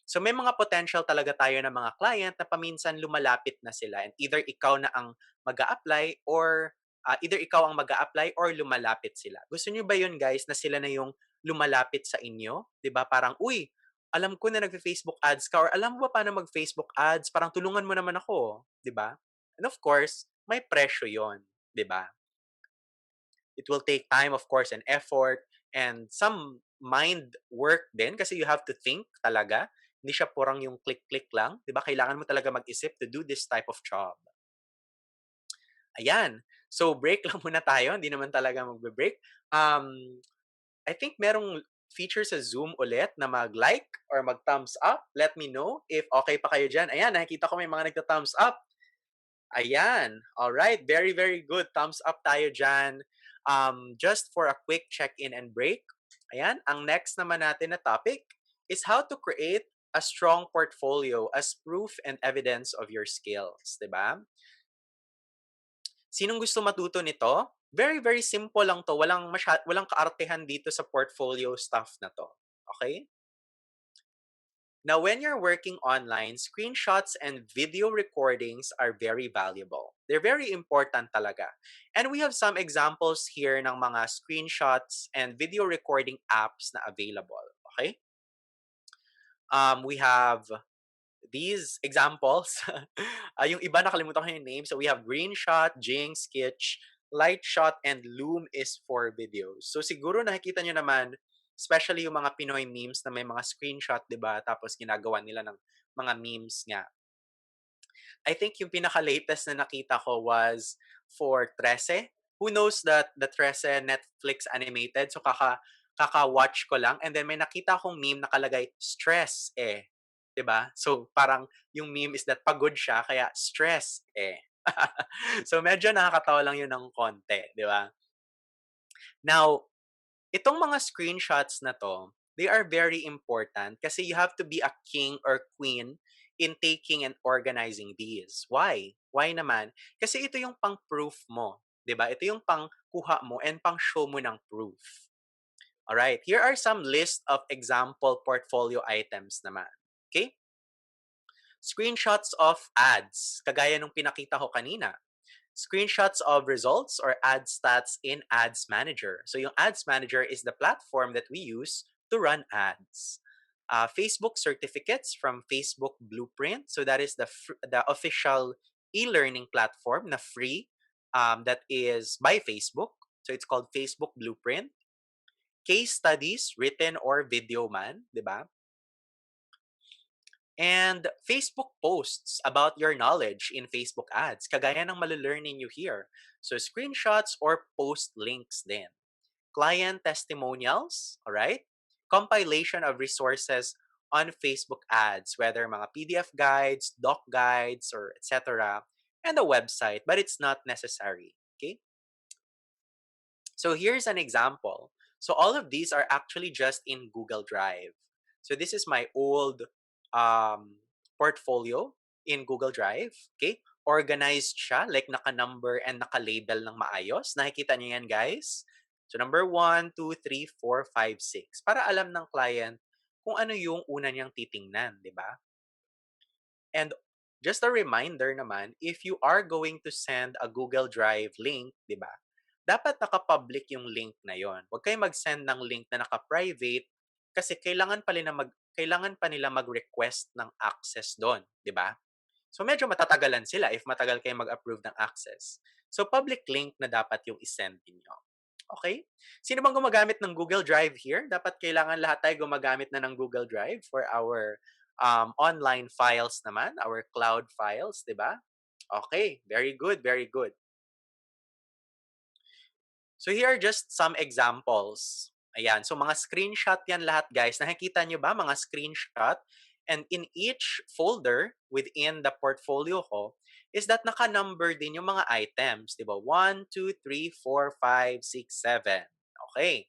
[SPEAKER 1] So may mga potential talaga tayo ng mga client na paminsan lumalapit na sila and either ikaw na ang mag-a-apply or either ikaw ang mag-a-apply or lumalapit sila. Gusto niyo ba yun guys na sila na yung lumalapit sa inyo? 'Di ba? Parang, uy, alam ko na nagfe-Facebook ads ka or alam mo ba paano mag-Facebook ads? Parang tulungan mo naman ako, 'di ba? And of course, may presyo 'yon, 'di ba? It will take time, of course, and effort and some mind work din kasi you have to think talaga. Hindi siya purang yung click-click lang. 'Di ba? Kailangan mo talaga mag-isip to do this type of job. Ayan. So, break lang muna tayo. Hindi naman talaga magbe-break. I think merong feature sa Zoom ulit na mag-like or mag-thumbs up. Let me know if okay pa kayo dyan. Ayan, nakikita ko may mga nagta-thumbs up. Ayan. Alright. Very, very good. Thumbs up tayo dyan. Just for a quick check-in and break. Ayan. Ang next naman natin na topic is how to create a strong portfolio as proof and evidence of your skills. Diba? Sinong gusto matuto nito? Very, very simple lang to. Walang kaartehan dito sa portfolio stuff na to. Okay? Now, when you're working online, screenshots and video recordings are very valuable. They're very important talaga. And we have some examples here ng mga screenshots and video recording apps na available. Okay? We have these examples. Yung iba nakalimutan ko yung name. So we have Greenshot, Jing, Sketch, Lightshot, and Loom is for videos. So siguro nakikita nyo naman, especially yung mga Pinoy memes na may mga screenshot, di ba? Tapos ginagawa nila ng mga memes nga. I think yung pinaka-latest na nakita ko was for 13. Who knows that the 13 Netflix animated? So kaka-watch ko lang. And then may nakita akong meme nakalagay, stress eh. 'Di ba? So parang yung meme is that pagod siya kaya stress eh. So medyo nakakatawa lang yun ng konti, 'di ba? Now, itong mga screenshots na to, they are very important kasi you have to be a king or queen in taking and organizing these. Why? Why naman? Kasi ito yung pang-proof mo, 'di ba? Ito yung pang-kuha mo and pang-show mo ng proof. Alright, here are some list of example portfolio items naman. Okay? Screenshots of ads, kagaya nung pinakita ko kanina. Screenshots of results or ad stats in Ads Manager. So yung Ads Manager is the platform that we use to run ads. Facebook certificates from Facebook Blueprint. So that is the official e-learning platform na free that is by Facebook. So it's called Facebook Blueprint. Case studies, written or video man, di ba? And Facebook posts about your knowledge in Facebook ads, kagaya ng malalearn ninyo here. So screenshots or post links din. Client testimonials, all right? Compilation of resources on Facebook ads, whether mga PDF guides, doc guides, or etc. And a website, but it's not necessary, okay? So here's an example. So all of these are actually just in Google Drive. So this is my old portfolio in Google Drive. Okay? Organized siya, like naka-number and naka-label ng maayos. Nakikita niyo yan, guys? So number 1, 2, 3, 4, 5, 6. Para alam ng client kung ano yung una niyang titingnan, di ba? And just a reminder naman, if you are going to send a Google Drive link, di ba? Dapat naka-public yung link na yon. Huwag kayong mag-send ng link na naka-private kasi kailangan pa nila mag-request ng access doon, di ba? So medyo matatagalan sila if matagal kayo mag-approve ng access. So public link na dapat yung isend niyo. Okay? Sino bang gumagamit ng Google Drive here? Dapat kailangan lahat tayo gumagamit na ng Google Drive for our online files naman, our cloud files, di ba? Okay, very good, very good. So here are just some examples. Ayan, so mga screenshot yan lahat, guys. Nakikita nyo ba mga screenshot? And in each folder within the portfolio ko is that naka-number din yung mga items, di ba? 1, 2, 3, 4, 5, 6, 7. Okay.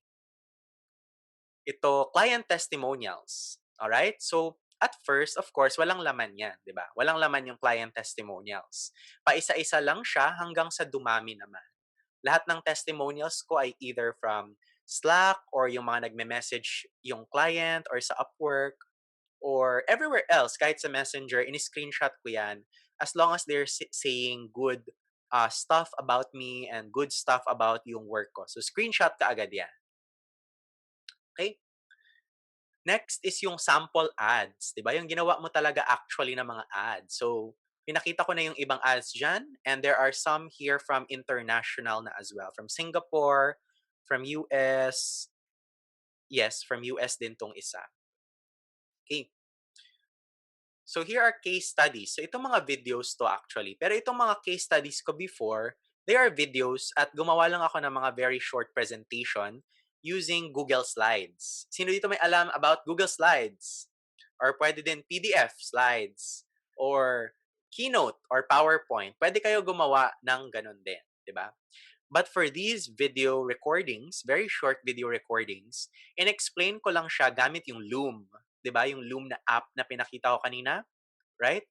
[SPEAKER 1] Ito, client testimonials. Alright? So, at first, of course, walang laman yan, di ba? Walang laman yung client testimonials. Paisa-isa lang siya hanggang sa dumami naman. Lahat ng testimonials ko ay either from Slack or yung mga nagme-message yung client or sa Upwork or everywhere else, kahit sa Messenger, in-screenshot ko yan as long as they're saying good stuff about me and good stuff about yung work ko. So, screenshot ka agad yan. Okay? Next is yung sample ads, 'di ba? Yung ginawa mo talaga actually ng mga ads. So, pinakita ko na yung ibang ads diyan and there are some here from international na as well, from Singapore, from US. Yes, from US din tong isa. Okay. So here are case studies. So itong mga videos to actually. Pero itong mga case studies ko before, they are videos at gumawa lang ako ng mga very short presentation using Google Slides. Sino dito may alam about Google Slides? Or pwede din PDF slides or Keynote or PowerPoint. Pwede kayo gumawa ng ganun din, di ba? But for these video recordings, very short video recordings, in-explain ko lang siya gamit yung Loom. 'Di ba? Yung Loom na app na pinakita ko kanina, right?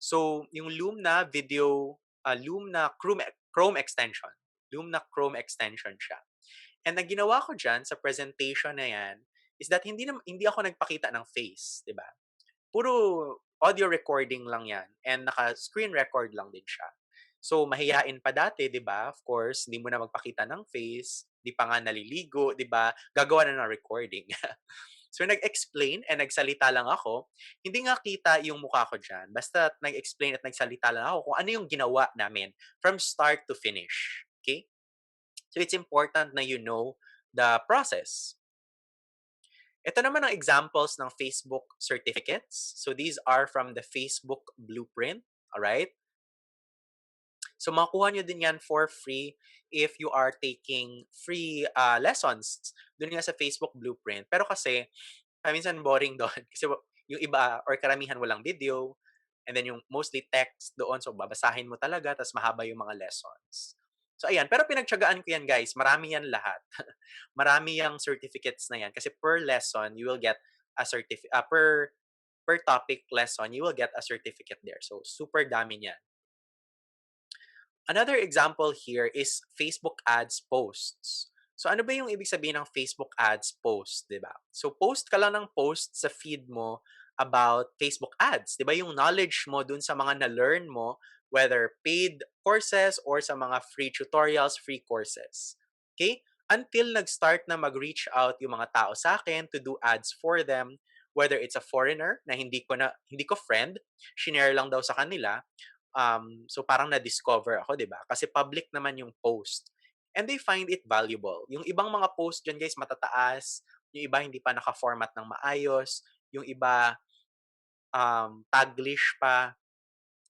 [SPEAKER 1] So, yung Loom na video, Loom na Chrome extension. Loom na Chrome extension siya. And ang ginawa ko diyan sa presentation na 'yan is that hindi ako nagpakita ng face, 'di ba? Puro audio recording lang 'yan and naka-screen record lang din siya. So, mahiyain pa dati, 'di ba? Of course, hindi mo na magpakita ng face, 'di pa nga naliligo, 'di ba? Gagawa na ng recording. So, nag-explain and nagsalita lang ako. Hindi nga kita yung mukha ko diyan. Basta nag-explain at nagsalita lang ako kung ano yung ginawa namin from start to finish. Okay? So, it's important na you know the process. Ito naman ang examples ng Facebook certificates. So, these are from the Facebook Blueprint. Alright? So, makuha nyo din yan for free if you are taking free lessons dun nga sa Facebook Blueprint. Pero kasi, minsan boring doon. Kasi yung iba or karamihan walang video and then yung mostly text doon. So, babasahin mo talaga tapos mahaba yung mga lessons. So, ayan. Pero pinagtyagaan ko yan, guys. Marami yan lahat. Marami yung certificates na yan. Kasi per lesson, you will get a certificate. Per topic lesson, you will get a certificate there. So, super dami niyan. Another example here is Facebook ads posts. So ano ba yung ibig sabihin ng Facebook ads post, 'di ba? So post ka lang ng post sa feed mo about Facebook ads, 'di ba? Yung knowledge mo dun sa mga na-learn mo, whether paid courses or sa mga free tutorials, free courses. Okay? Until nag-start na mag-reach out yung mga tao sa akin to do ads for them whether it's a foreigner na hindi ko friend, shinare lang daw sa kanila. So parang na-discover ako, 'di ba? Kasi public naman yung post. And they find it valuable. Yung ibang mga post diyan, guys, matataas, yung iba hindi pa naka-format ng maayos, yung iba taglish pa,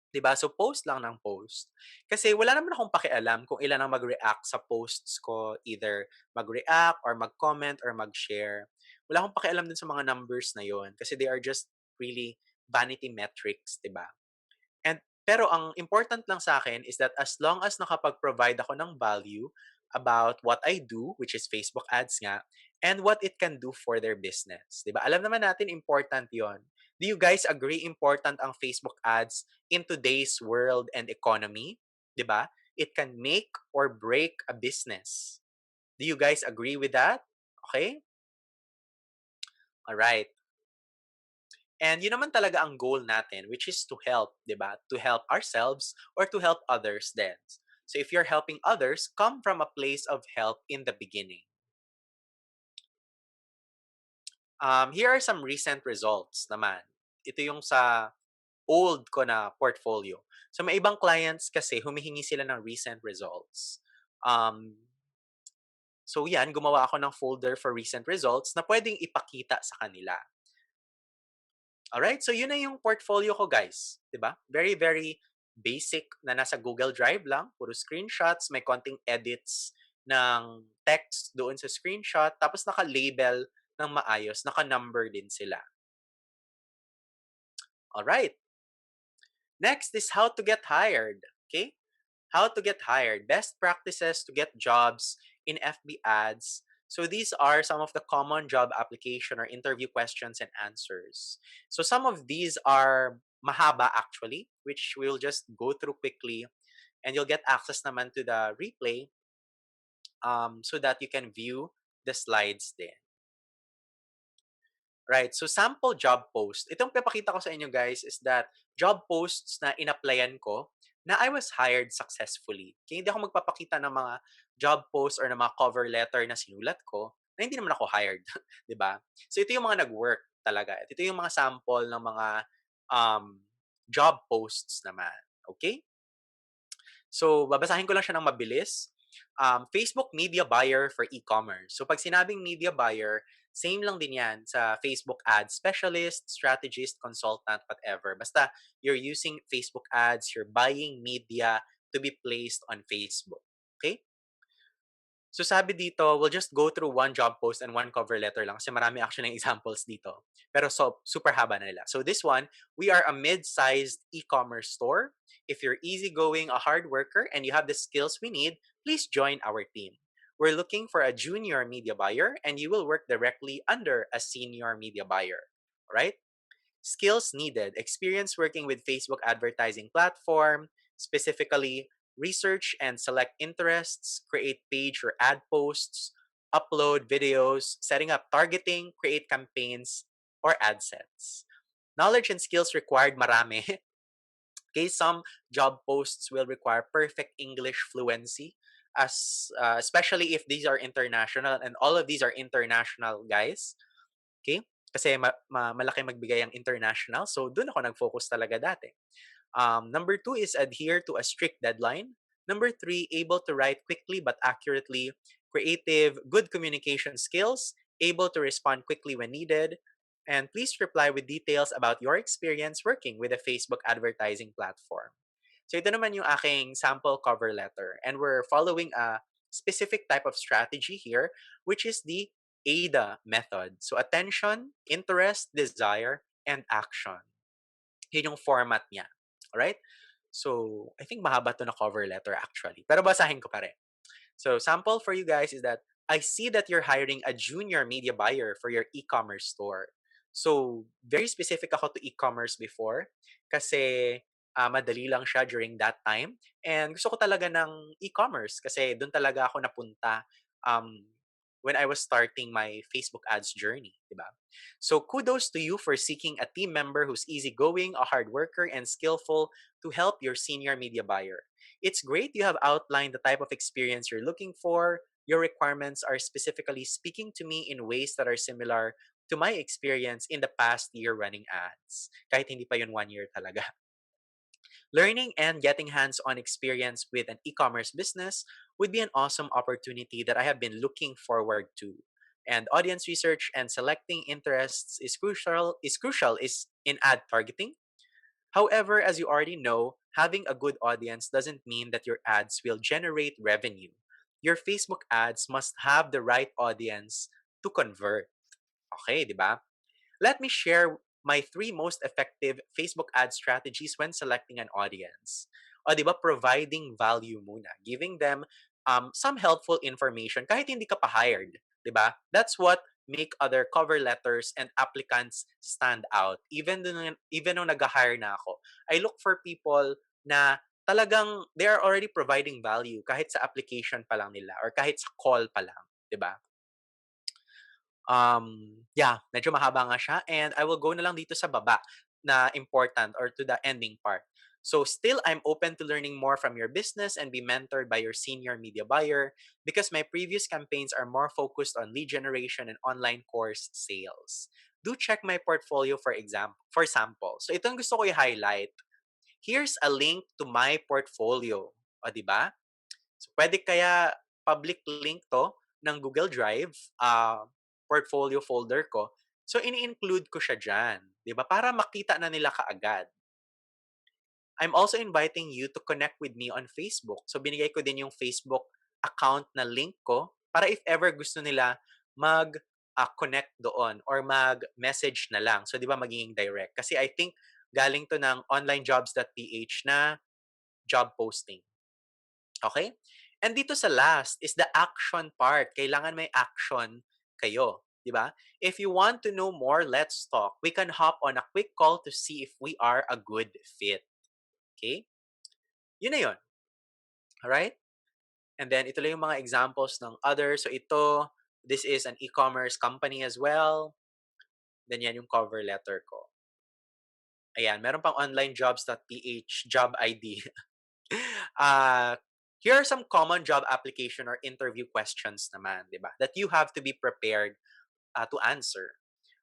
[SPEAKER 1] 'di ba? So post lang ng post. Kasi wala naman akong pakialam kung ilan ang mag-react sa posts ko, either mag-react or mag-comment or mag-share. Wala akong pakialam dun sa mga numbers na 'yon kasi they are just really vanity metrics, 'di ba? Pero ang important lang sa akin is that as long as nakapag-provide ako ng value about what I do, which is Facebook ads nga, and what it can do for their business. 'Di ba? Alam naman natin important 'yon. Do you guys agree important ang Facebook ads in today's world and economy? 'Di ba? It can make or break a business. Do you guys agree with that? Okay? All right. And yun naman talaga ang goal natin, which is to help, di ba? To help ourselves or to help others then. So if you're helping others, come from a place of help in the beginning. Here are some recent results naman. Ito yung sa old ko na portfolio. So may ibang clients kasi humihingi sila ng recent results. Um, so yan, gumawa ako ng folder for recent results na pwedeng ipakita sa kanila. Alright, so yun na yung portfolio ko, guys, 'di ba? Very, very basic na nasa Google Drive lang, puro screenshots, may konting edits ng text doon sa screenshot, tapos naka-label ng maayos, naka-number din sila. Alright, next is how to get hired, okay? How to get hired, best practices to get jobs in FB ads. So these are some of the common job application or interview questions and answers. So some of these are mahaba actually, which we'll just go through quickly, and you'll get access naman to the replay so that you can view the slides there. Right. So sample job post. Itong papakita ko sa inyo, guys, is that job posts na inapplyan ko na I was hired successfully. Kaya hindi ako magpapakita ng mga job posts or ng mga cover letter na sinulat ko na hindi naman ako hired, 'di ba? So ito yung mga nag-work talaga. Ito yung mga sample ng mga um, job posts naman. Okay? So, babasahin ko lang siya ng mabilis. Facebook media buyer for e-commerce. So, pag sinabing media buyer, same lang din yan sa Facebook ads specialist, strategist, consultant, whatever. Basta, you're using Facebook ads, you're buying media to be placed on Facebook. Okay? So sabi dito, we'll just go through one job post and one cover letter lang kasi marami actually ng examples dito. Pero super haba na nila. So this one, we are a mid-sized e-commerce store. If you're easygoing, a hard worker, and you have the skills we need, please join our team. We're looking for a junior media buyer and you will work directly under a senior media buyer. Alright? Skills needed: experience working with Facebook advertising platform, specifically research and select interests, create page or ad posts, upload videos, setting up targeting, create campaigns, or ad sets. Knowledge and skills required, marami. Okay, some job posts will require perfect English fluency, especially if these are international, and all of these are international, guys. Okay? Kasi malaki magbigay ang international. So, doon ako nag-focus talaga dati. Number two is adhere to a strict deadline. Number three, able to write quickly but accurately. Creative, good communication skills, able to respond quickly when needed. And please reply with details about your experience working with a Facebook advertising platform. So ito naman yung aking sample cover letter. And we're following a specific type of strategy here, which is the AIDA method. So attention, interest, desire, and action. Yun yung format niya. Alright? So, I think mahaba to na cover letter actually. Pero basahin ko pa rin. So, sample for you guys is that I see that you're hiring a junior media buyer for your e-commerce store. So, very specific ako to e-commerce before kasi madali lang siya during that time. And gusto ko talaga ng e-commerce kasi doon talaga ako napunta um, when I was starting my Facebook ads journey, diba? So kudos to you for seeking a team member who's easygoing, a hard worker, and skillful to help your senior media buyer. It's great you have outlined the type of experience you're looking for. Your requirements are specifically speaking to me in ways that are similar to my experience in the past year running ads. Kahit hindi pa yun 1 year talaga. Learning and getting hands-on experience with an e-commerce business would be an awesome opportunity that I have been looking forward to. And audience research and selecting interests is crucial in ad targeting. However, as you already know, having a good audience doesn't mean that your ads will generate revenue. Your Facebook ads must have the right audience to convert. Okay, di ba? Let me share my three most effective Facebook ad strategies when selecting an audience. O, di ba, providing value muna. Giving them some helpful information kahit hindi ka pa hired. Di ba? That's what make other cover letters and applicants stand out. Even nung nag-hire na ako, I look for people na talagang they are already providing value kahit sa application pa lang nila or kahit sa call pa lang. Di ba? Yeah, medyo mahaba nga siya and I will go na lang dito sa baba na important or to the ending part. So still, I'm open to learning more from your business and be mentored by your senior media buyer because my previous campaigns are more focused on lead generation and online course sales. Do check my portfolio for sample. So itong gusto ko i-highlight. Here's a link to my portfolio. O, di ba? So, pwede kaya public link to ng Google Drive, portfolio folder ko. So, ini-include ko siya dyan. Di ba? Para makita na nila kaagad. I'm also inviting you to connect with me on Facebook. So, binigay ko din yung Facebook account na link ko para if ever gusto nila mag-connect doon or mag-message na lang. So, di ba magiging direct? Kasi I think galing to ng onlinejobs.ph na job posting. Okay? And dito sa last is the action part. Kailangan may action kayo. Di ba? If you want to know more, let's talk. We can hop on a quick call to see if we are a good fit. Okay? Yun na yun. Alright? And then, ito lang yung mga examples ng others. So, this is an e-commerce company as well. Then, yan yung cover letter ko. Ayan, meron pang onlinejobs.ph job ID. uh, Here are some common job application or interview questions naman, di ba? That you have to be prepared to answer.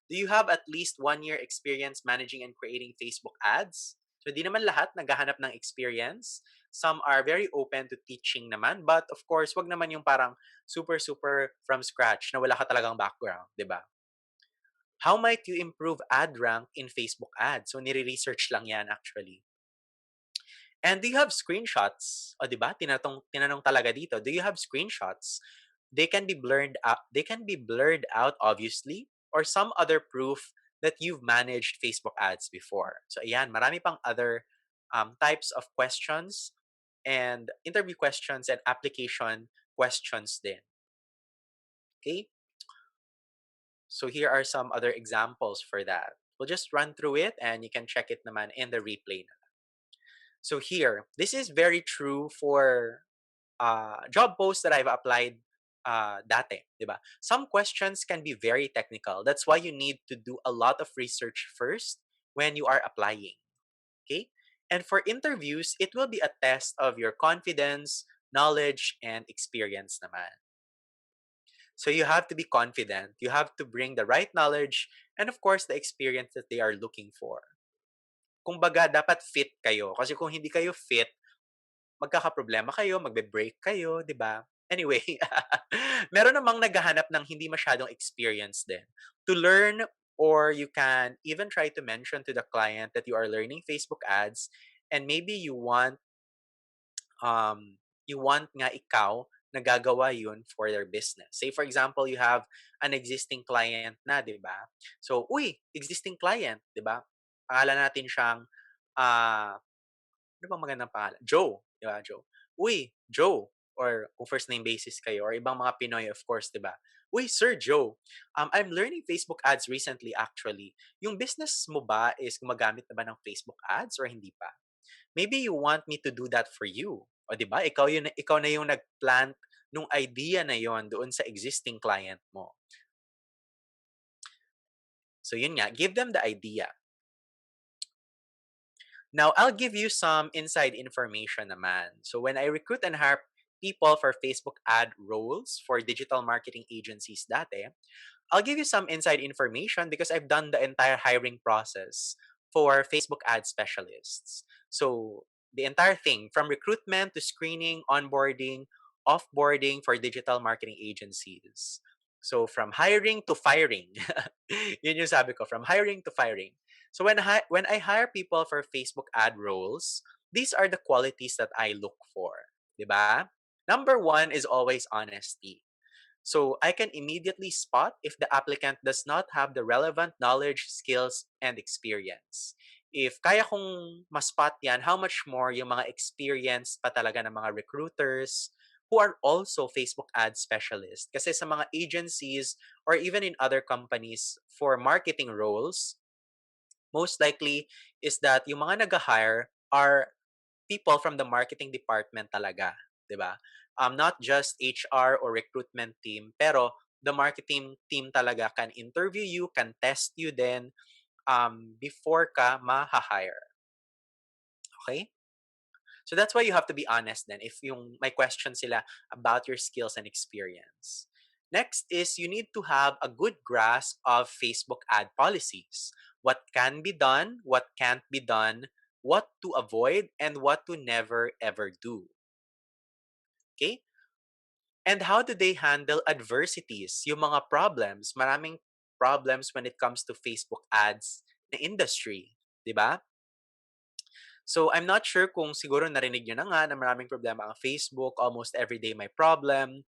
[SPEAKER 1] Do you have at least 1 year experience managing and creating Facebook ads? So, di naman lahat naghahanap ng experience. Some are very open to teaching naman. But, of course, wag naman yung parang super, super from scratch na wala ka talagang background, di ba? How might you improve ad rank in Facebook ads? So, nire-research lang yan actually. And do you have screenshots? O, di ba? Tinanong talaga dito. Do you have screenshots? They can be blurred out. They can be blurred out, obviously, or some other proof that you've managed Facebook ads before. So, ayan, marami pang other types of questions and interview questions and application questions din. Okay? So, here are some other examples for that. We'll just run through it and you can check it naman in the replay. So here, this is very true for job posts that I've applied dati, di ba? Some questions can be very technical. That's why you need to do a lot of research first when you are applying, okay? And for interviews, it will be a test of your confidence, knowledge, and experience naman. So you have to be confident. You have to bring the right knowledge and of course the experience that they are looking for. Kumbaga, dapat fit kayo. Kasi kung hindi kayo fit, magkakaproblema kayo, magbe-break kayo, 'di ba? Anyway, meron namang naghahanap ng hindi masyadong experience din. To learn or you can even try to mention to the client that you are learning Facebook ads and maybe you want nga ikaw na gagawa yun for their business. Say for example, you have an existing client na, 'di ba? So, existing client, 'di ba? Pangalan natin siyang ano bang magandang pangalan? Joe, 'di ba, Joe? Joe, or kung first name basis kayo or ibang mga Pinoy of course, 'di ba? Sir Joe, I'm learning Facebook ads recently actually. Yung business mo ba is gumagamit na ba ng Facebook ads or hindi pa? Maybe you want me to do that for you. O 'di ba? Ikaw na yung nag-plant nung idea na yon doon sa existing client mo. So yun nga, give them the idea. Now, I'll give you some inside information naman. So when I recruit and hire people for Facebook ad roles for digital marketing agencies dati, I'll give you some inside information because I've done the entire hiring process for Facebook ad specialists. So, the entire thing from recruitment to screening, onboarding, offboarding for digital marketing agencies. So, from hiring to firing. Yun yung sabi ko, from hiring to firing. So, when I hire people for Facebook ad roles, these are the qualities that I look for. 'Di ba? Number one is always honesty. So I can immediately spot if the applicant does not have the relevant knowledge, skills, and experience. If kaya kong ma-spot yan, how much more yung mga experience pa talaga ng mga recruiters who are also Facebook ad specialists. Kasi sa mga agencies or even in other companies for marketing roles, most likely is that yung mga nag-hire are people from the marketing department talaga, 'di ba? Not just HR or recruitment team, pero the marketing team talaga can interview you, can test you then before ka ma-hire. Okay? So that's why you have to be honest then if yung may question sila about your skills and experience. Next is you need to have a good grasp of Facebook ad policies. What can be done, what can't be done, what to avoid, and what to never ever do. Okay? And how do they handle adversities? Yung mga problems, maraming problems when it comes to Facebook ads na industry, 'di ba? So I'm not sure kung siguro narinig niyo na nga na maraming problema ang Facebook, almost every day may problem.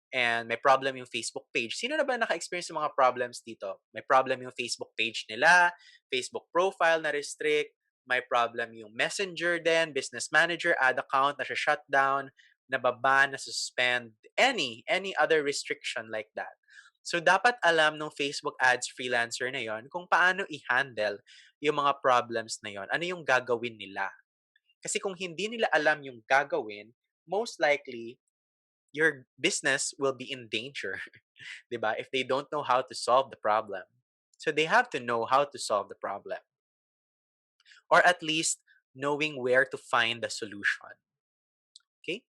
[SPEAKER 1] And may problem yung Facebook page. Sino na ba naka-experience ng mga problems dito? May problem yung Facebook page nila, Facebook profile na restrict, may problem yung Messenger din, Business Manager, ad account na shutdown, nababan, na-suspend, any other restriction like that. So, dapat alam ng Facebook ads freelancer na yon kung paano i-handle yung mga problems na yon. Ano yung gagawin nila? Kasi kung hindi nila alam yung gagawin, most likely, your business will be in danger, 'di ba? If they don't know how to solve the problem. So they have to know how to solve the problem or at least knowing where to find the solution. Okay?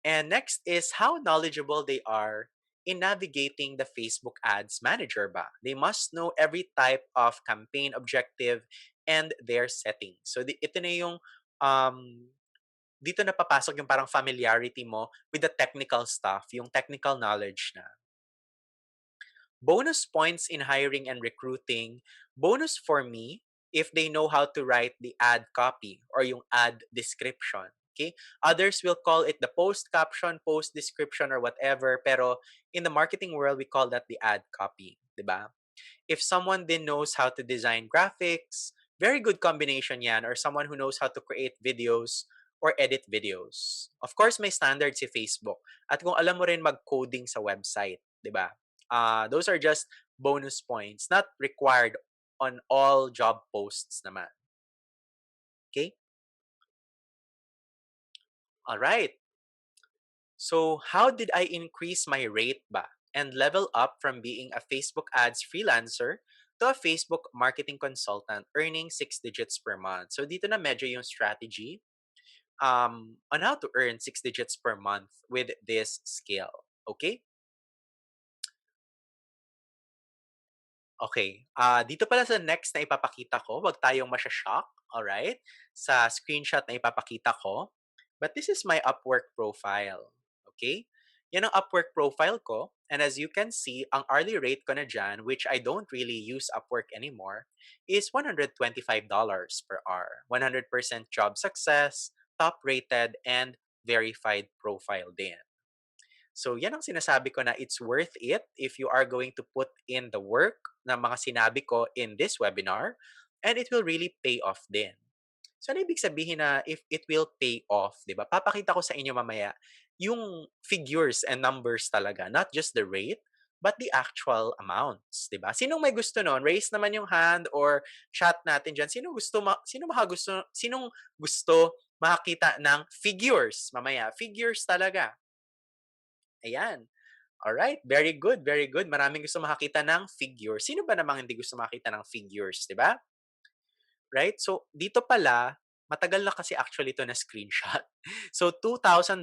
[SPEAKER 1] And next is how knowledgeable they are in navigating the Facebook ads manager ba. They must know every type of campaign objective and their settings. So ito na yung dito na papasok yung parang familiarity mo with the technical stuff, yung technical knowledge na. Bonus points in hiring and recruiting. Bonus for me if they know how to write the ad copy or yung ad description. Okay? Others will call it the post caption, post description, or whatever. Pero in the marketing world, we call that the ad copy. Diba? If someone then knows how to design graphics, very good combination yan, or someone who knows how to create videos or edit videos. Of course, may standard si Facebook. At kung alam mo rin mag-coding sa website, di ba? Those are just bonus points, not required on all job posts naman. Okay? All right. So, how did I increase my rate ba and level up from being a Facebook ads freelancer to a Facebook marketing consultant earning 6 digits per month? So, dito na medyo yung strategy on how to earn 6 digits per month with this skill. Okay? Okay. Dito pala sa next na ipapakita ko, wag tayong masya-shock, alright? Sa screenshot na ipapakita ko. But this is my Upwork profile. Okay? Yan ang Upwork profile ko. And as you can see, ang hourly rate ko na dyan, which I don't really use Upwork anymore, is $125 per hour. 100% job success, top-rated, and verified profile din. So, yan ang sinasabi ko na it's worth it if you are going to put in the work na mga sinabi ko in this webinar and it will really pay off din. So, ano ibig sabihin na if it will pay off, di ba? Papakita ko sa inyo mamaya yung figures and numbers talaga, not just the rate, but the actual amounts, di ba? Sinong may gusto nun? Raise naman yung hand or chat natin dyan. Sinong gusto makakita ng figures mamaya? Figures talaga. Ayan. Alright, very good, very good. Maraming gusto makakita ng figures. Sino ba namang hindi gusto makita ng figures, di ba? Right? So, dito pala, matagal na kasi actually 'to na screenshot. So, $2,000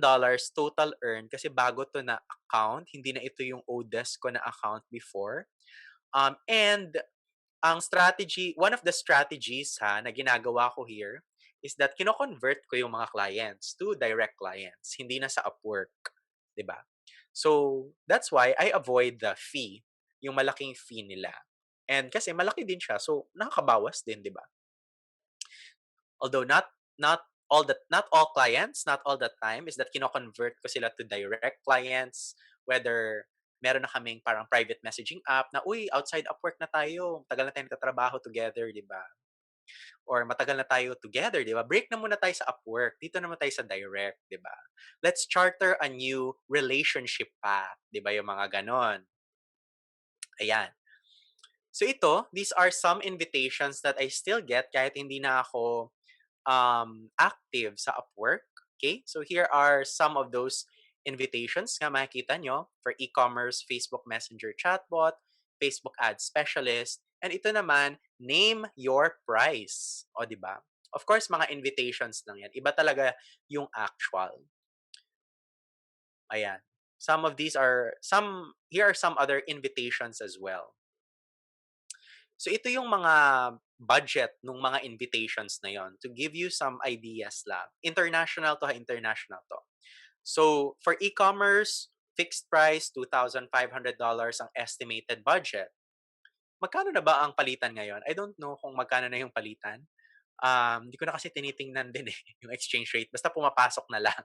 [SPEAKER 1] total earn kasi bago 'to na account, hindi na ito yung oldest ko na account before. And ang strategy one of the strategies na ginagawa ko here is that kino-convert ko yung mga clients to direct clients, hindi na sa Upwork, 'di ba? So, that's why I avoid the fee, yung malaking fee nila. And kasi malaki din siya, so nakakabawas din, 'di ba? Although not all clients, not all the time is that kino-convert ko sila to direct clients, whether meron na kaming parang private messaging app na, "Uy, outside Upwork na tayo, tagal na tayong nagtatrabaho together," 'di ba? Or matagal na tayo together, 'di ba? Break na muna tayo sa Upwork, dito naman tayo sa direct, 'di ba? Let's charter a new relationship path, 'di ba, yung mga gano'n. Ayan. So ito, these are some invitations that I still get kahit hindi na ako active sa Upwork. Okay? So here are some of those invitations nga makikita nyo for e-commerce, Facebook Messenger chatbot, Facebook Ad Specialist, and ito naman, name your price. O, di ba? Of course, mga invitations lang yan. Iba talaga yung actual. Ayan. Here are some other invitations as well. So ito yung mga budget ng mga invitations na yon to give you some ideas lang. International to international to. So for e-commerce, fixed price, $2,500 ang estimated budget. Magkano na ba ang palitan ngayon? I don't know kung magkano na yung palitan. Hindi ko na kasi tinitingnan din yung exchange rate. Basta pumapasok na lang.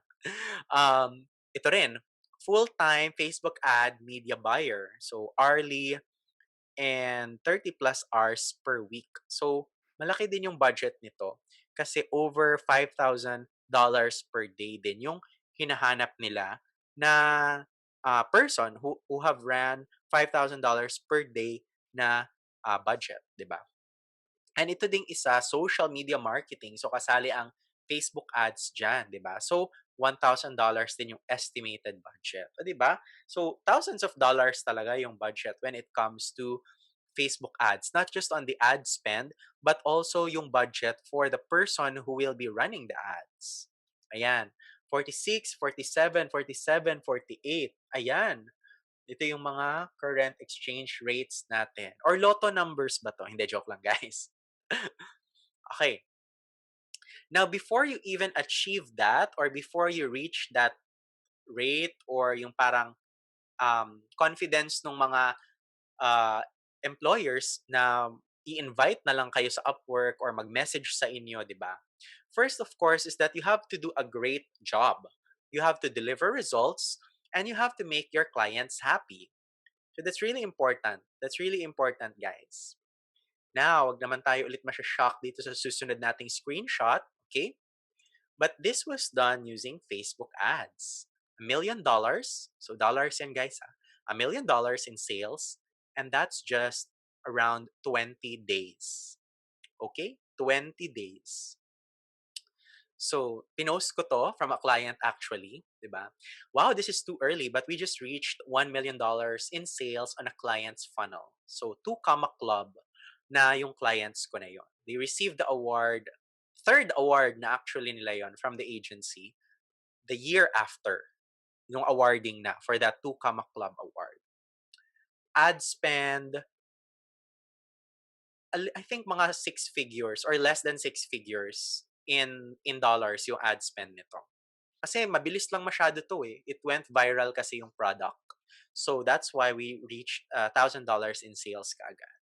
[SPEAKER 1] Ito rin, full-time Facebook ad media buyer. So hourly and 30 plus hours per week. So, malaki din yung budget nito kasi over $5,000 per day din yung hinahanap nila na person who have ran $5,000 per day na budget, 'di ba? And ito ding isa, social media marketing. So, kasali ang Facebook ads dyan, di ba? So, $1,000 din yung estimated budget. O, di ba? So, thousands of dollars talaga yung budget when it comes to Facebook ads. Not just on the ad spend, but also yung budget for the person who will be running the ads. Ayan. 46, 47, 47, 48. Ayan. Ito yung mga current exchange rates natin. Or lotto numbers ba to? Hindi, joke lang guys. Okay. Now, before you even achieve that or before you reach that rate or yung parang confidence ng mga uh, employers na i-invite na lang kayo sa Upwork or mag-message sa inyo, di ba? First, of course, is that you have to do a great job. You have to deliver results and you have to make your clients happy. So that's really important. That's really important, guys. Now, wag naman tayo ulit masya-shock dito sa susunod nating screenshot, okay? But this was done using Facebook ads. $1 million, so dollars yan guys, $1 million in sales, and that's just around 20 days. Okay? 20 days. So, pinost ko to from a client actually, di ba? Wow, this is too early, but we just reached $1 million in sales on a client's funnel. So, 2 comma club na yung clients ko na yon. They received the award, third award na actually nila yon from the agency, the year after, yung awarding na for that 2 comma club award. Ad spend, I think mga 6 figures or less than 6 figures in dollars yung ad spend nito. Kasi mabilis lang masyado to eh. It went viral kasi yung product. So that's why we reached $1,000 in sales kaagad.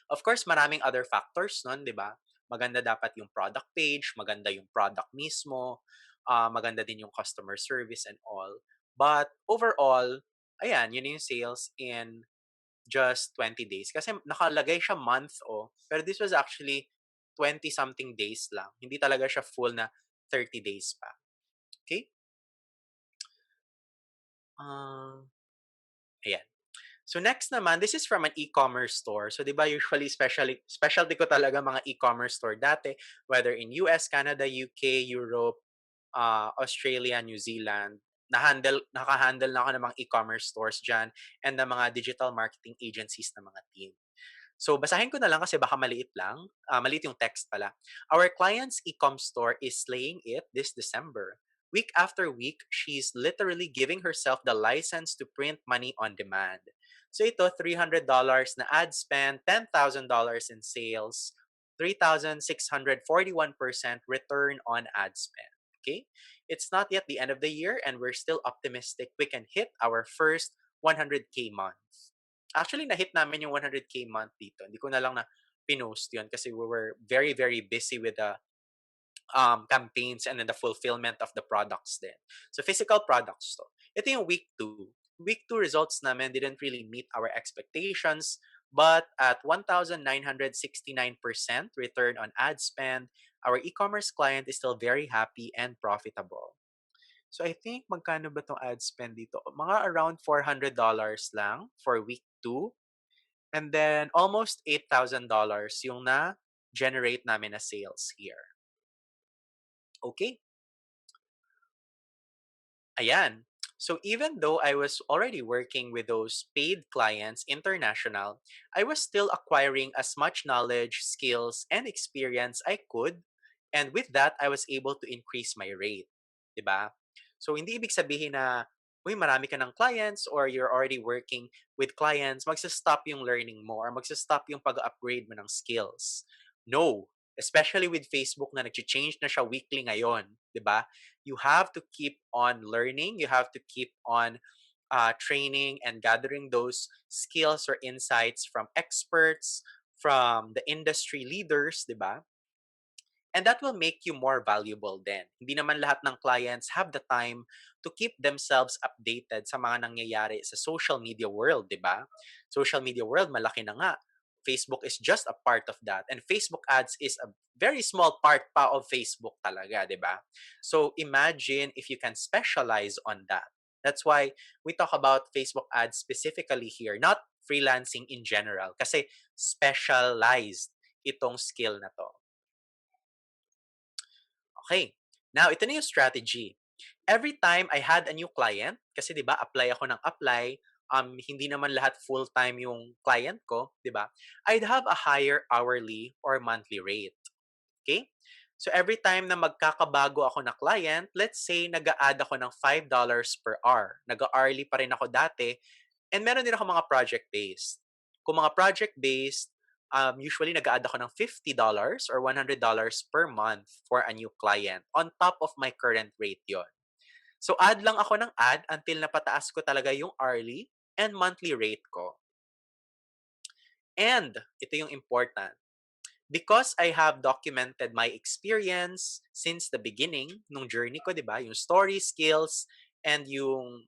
[SPEAKER 1] Of course, maraming other factors nun, di ba? Maganda dapat yung product page, maganda yung product mismo, maganda din yung customer service and all. But overall, ayan, yun yung sales in just 20 days. Kasi nakalagay siya month pero this was actually 20 something days lang. Hindi talaga siya full na 30 days pa. Okay? Ayan. So next naman, this is from an e-commerce store. So 'di ba usually specialty ko talaga mga e-commerce store dati, whether in US, Canada, UK, Europe, Australia, New Zealand. Naka-handle na ako ng mga e-commerce stores diyan and ng mga digital marketing agencies na mga team. So basahin ko na lang kasi baka maliit lang. Maliit yung text pala. Our client's e-com store is slaying it this December. Week after week, she's literally giving herself the license to print money on demand. So ito, $300 na ad spend, $10,000 in sales, 3,641% return on ad spend. Okay? It's not yet the end of the year and we're still optimistic we can hit our first 100K month. Actually, na-hit namin yung 100K month dito. Hindi ko na lang na pinost yun kasi we were very, very busy with the campaigns and then the fulfillment of the products din. So, physical products to. Ito yung week 2. Week 2 results namin didn't really meet our expectations, but at 1,969% return on ad spend, our e-commerce client is still very happy and profitable. So I think magkano ba 'tong ad spend dito? Mga around $400 lang for week 2 and then almost $8,000 yung na-generate namin na sales here. Okay, ayan. So even though I was already working with those paid clients international, I was still acquiring as much knowledge, skills, and experience I could. And with that, I was able to increase my rate. 'Di ba? So hindi ibig sabihin na uy, marami ka ng clients or you're already working with clients, magsa-stop yung learning mo or magsa-stop yung pag-upgrade mo ng skills. No. Especially with Facebook na nag-change na siya weekly ngayon, 'di ba? You have to keep on learning, you have to keep on training and gathering those skills or insights from experts, from the industry leaders, 'di ba? And that will make you more valuable then. Hindi naman lahat ng clients have the time to keep themselves updated sa mga nangyayari sa social media world, di ba? Social media world, malaki na nga. Facebook is just a part of that. And Facebook ads is a very small part pa of Facebook talaga, di ba? So imagine if you can specialize on that. That's why we talk about Facebook ads specifically here, not freelancing in general. Kasi specialized itong skill na to. Okay. Now, ito na yung strategy. Every time I had a new client, kasi 'di ba, apply ako ng apply, hindi naman lahat full-time yung client ko, 'di ba? I'd have a higher hourly or monthly rate. Okay? So every time na magkakabago ako na client, let's say nag-a-add ako ng $5 per hour. Nag-hourly pa rin ako dati and meron din ako mga project-based. Kung mga project-based, usually nag-a-add ako ng $50 or $100 per month for a new client on top of my current rate yon. So add lang ako ng add until napataas ko talaga yung hourly and monthly rate ko. And ito yung important. Because I have documented my experience since the beginning nung journey ko, 'di ba? Yung story, skills, and yung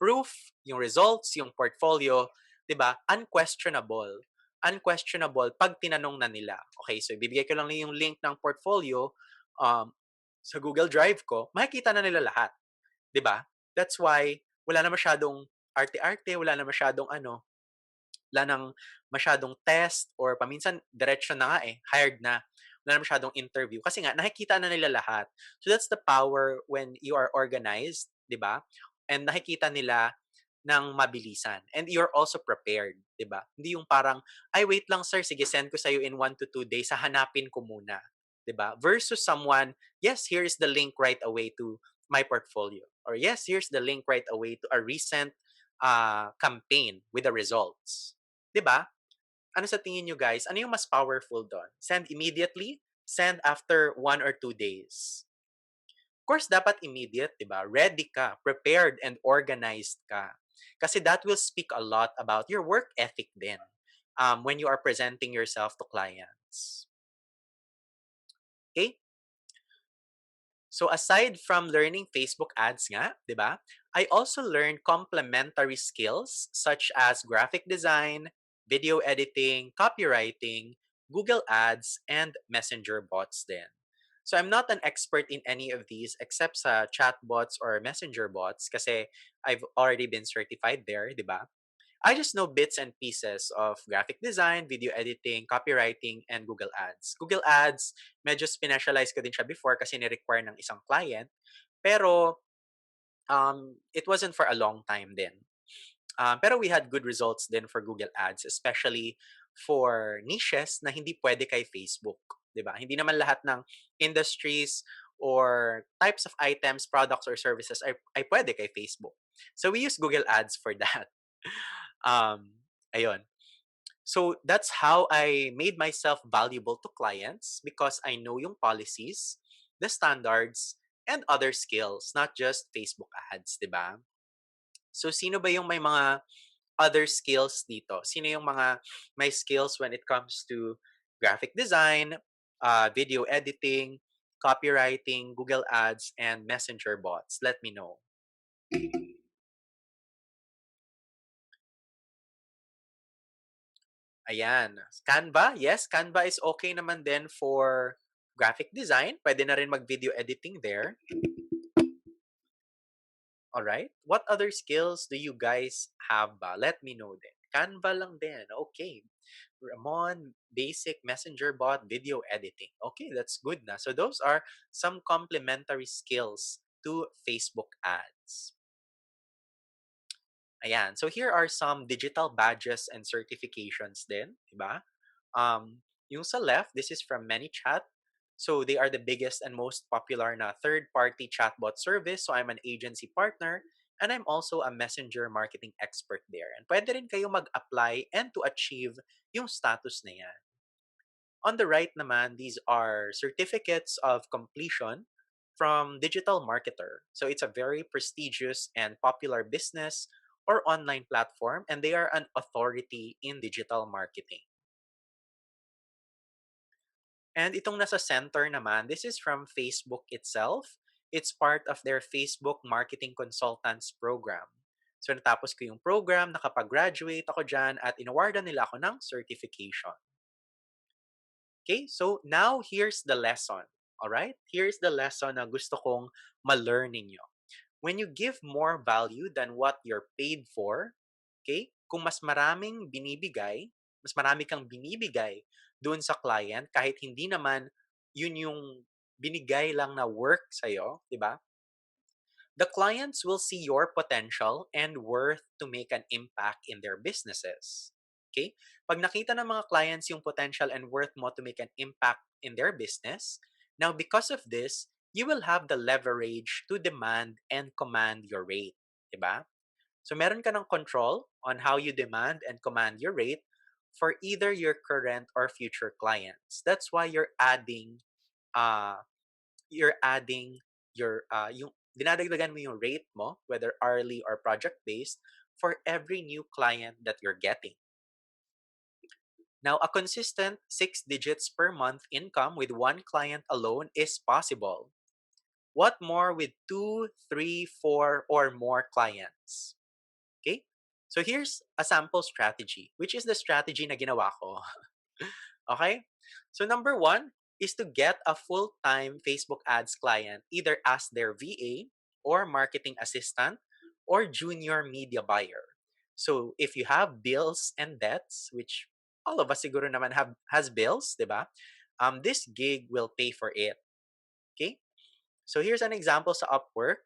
[SPEAKER 1] proof, yung results, yung portfolio, 'di ba? Unquestionable. Unquestionable pag tinanong na nila. Okay, so ibibigay ko lang yung link ng portfolio um, sa Google Drive ko, makikita na nila lahat, 'di ba? That's why wala na masyadong arte-arte, wala na masyadong wala nang masyadong test or paminsan diretso na nga hired na. Wala na masyadong interview kasi nga nakikita na nila lahat. So that's the power when you are organized, 'di ba? And nakikita nila ng mabilisan. And you're also prepared, 'di ba? Hindi yung parang, ay wait lang sir, sige send ko sa'yo in 1 to 2 days, hahanapin ko muna. 'Di ba? Versus someone, yes, here is the link right away to my portfolio. Or yes, here's the link right away to a recent campaign with the results. 'Di ba? Ano sa tingin nyo guys? Ano yung mas powerful doon? Send immediately? Send after 1 or 2 days? Of course, dapat immediate, di ba? Ready ka, prepared, and organized ka. Kasi that will speak a lot about your work ethic din when you are presenting yourself to clients. Okay? So aside from learning Facebook ads nga, 'di ba? I also learned complementary skills such as graphic design, video editing, copywriting, Google Ads, and Messenger bots din. So I'm not an expert in any of these except sa chatbots or messenger bots kasi I've already been certified there, 'di ba? I just know bits and pieces of graphic design, video editing, copywriting, and Google Ads. Google Ads, medyo specialize ko din siya before kasi ni-require ng isang client. Pero it wasn't for a long time din. Pero we had good results din for Google Ads, especially for niches na hindi pwede kay Facebook, 'di ba? Hindi naman lahat ng industries or types of items, products, or services ay pwede kay Facebook. So we use Google Ads for that. Ayun. So that's how I made myself valuable to clients because I know yung policies, the standards, and other skills, not just Facebook ads, 'di ba? So sino ba yung may mga other skills dito? Sino yung mga may skills when it comes to graphic design, video editing, copywriting, Google Ads, and Messenger bots? Let me know. Ayan. Canva, yes, Canva is okay naman din for graphic design. Pwede na rin mag-video editing there. All right. What other skills do you guys have ba? Let me know din. Canva lang din. Okay. Ramon, basic messenger bot, video editing. Okay, that's good na. So those are some complementary skills to Facebook ads. Ayan. So here are some digital badges and certifications din, diba? Yung sa left, this is from ManyChat. So they are the biggest and most popular na third-party chatbot service. So I'm an agency partner and I'm also a messenger marketing expert there. And pwede rin kayo mag-apply and to achieve yung status na yan. On the right naman, these are certificates of completion from Digital Marketer. So it's a very prestigious and popular business or online platform and they are an authority in digital marketing. And itong nasa center naman, this is from Facebook itself. It's part of their Facebook Marketing Consultants Program. So natapos ko yung program, nakapag-graduate ako dyan at inawardan nila ako ng certification. Okay, so now here's the lesson. Alright? Here's the lesson na gusto kong ma-learn ninyo. When you give more value than what you're paid for, okay, kung mas marami kang binibigay doon sa client, kahit hindi naman yun yung binigay lang na work sa'yo, di ba? The clients will see your potential and worth to make an impact in their businesses. Okay? Pag nakita ng mga clients yung potential and worth mo to make an impact in their business, now because of this, you will have the leverage to demand and command your rate. Diba? So meron ka ng control on how you demand and command your rate for either your current or future clients. That's why uh you're adding yung dinadagdagan mo yung rate mo, whether hourly or project based, for every new client that you're getting. Now, a consistent 6 digits per month income with one client alone is possible. What more with 2, 3, 4, or more clients? Okay? So here's a sample strategy, which is the strategy na ginawa ko. Okay? So number one is to get a full-time Facebook ads client either as their VA or marketing assistant or junior media buyer. So if you have bills and debts, which all of us siguro naman has bills, 'di ba? This gig will pay for it. Okay? So here's an example sa Upwork.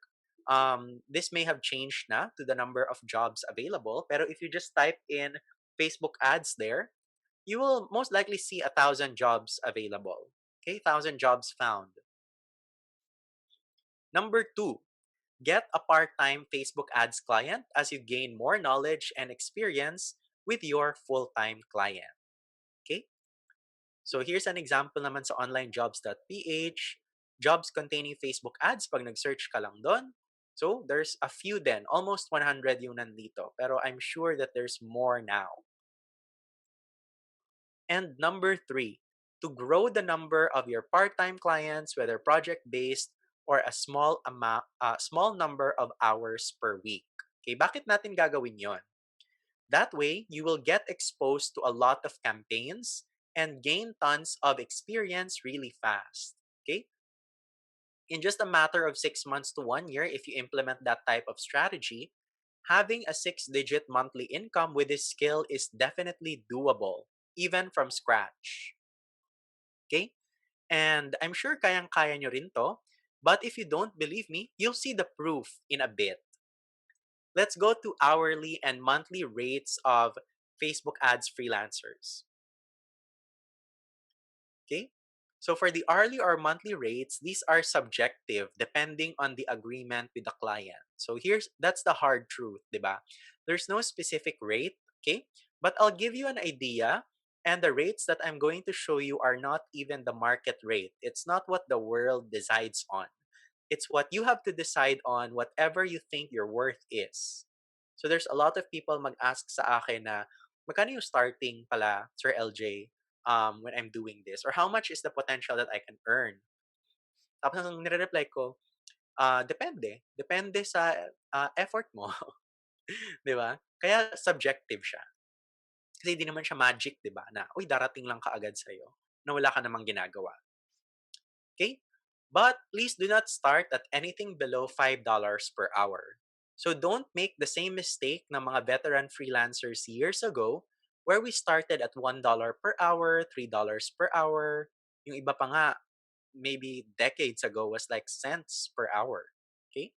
[SPEAKER 1] This may have changed na to the number of jobs available, pero if you just type in Facebook ads there, you will most likely see 1,000 jobs available. Okay, 1,000 jobs found. Number two, get a part-time Facebook ads client as you gain more knowledge and experience with your full-time client. Okay, so here's an example naman sa onlinejobs.ph. Jobs containing Facebook ads, pag nag-search ka lang doon. So there's a few then, almost 100 yung nandito. Pero I'm sure that there's more now. And number three, to grow the number of your part-time clients, whether project-based or small number of hours per week. Okay, bakit natin gagawin yon? That way, you will get exposed to a lot of campaigns and gain tons of experience really fast. Okay? In just a matter of 6 months to 1 year, if you implement that type of strategy, having a 6 digit monthly income with this skill is definitely doable, even from scratch. Okay? And I'm sure kayang-kaya nyo rin to. But if you don't believe me, you'll see the proof in a bit. Let's go to hourly and monthly rates of Facebook ads freelancers. Okay? So for the hourly or monthly rates, these are subjective depending on the agreement with the client. So that's the hard truth, 'di ba? There's no specific rate, okay? But I'll give you an idea, and the rates that I'm going to show you are not even the market rate. It's not what the world decides on. It's what you have to decide on, whatever you think your worth is. So there's a lot of people mag-ask sa akin na, magkano yung starting pala, Sir LJ, when I'm doing this? Or how much is the potential that I can earn? Tapos ang nire-reply ko, depende. Depende sa effort mo. Di ba? Kaya subjective siya. Kasi hindi naman siya magic, di ba? Na, uy, darating lang kaagad sa'yo na wala ka namang ginagawa. Okay? But please do not start at anything below $5 per hour. So don't make the same mistake ng mga veteran freelancers years ago where we started at $1 per hour, $3 per hour. Yung iba pa nga, maybe decades ago was like cents per hour. Okay?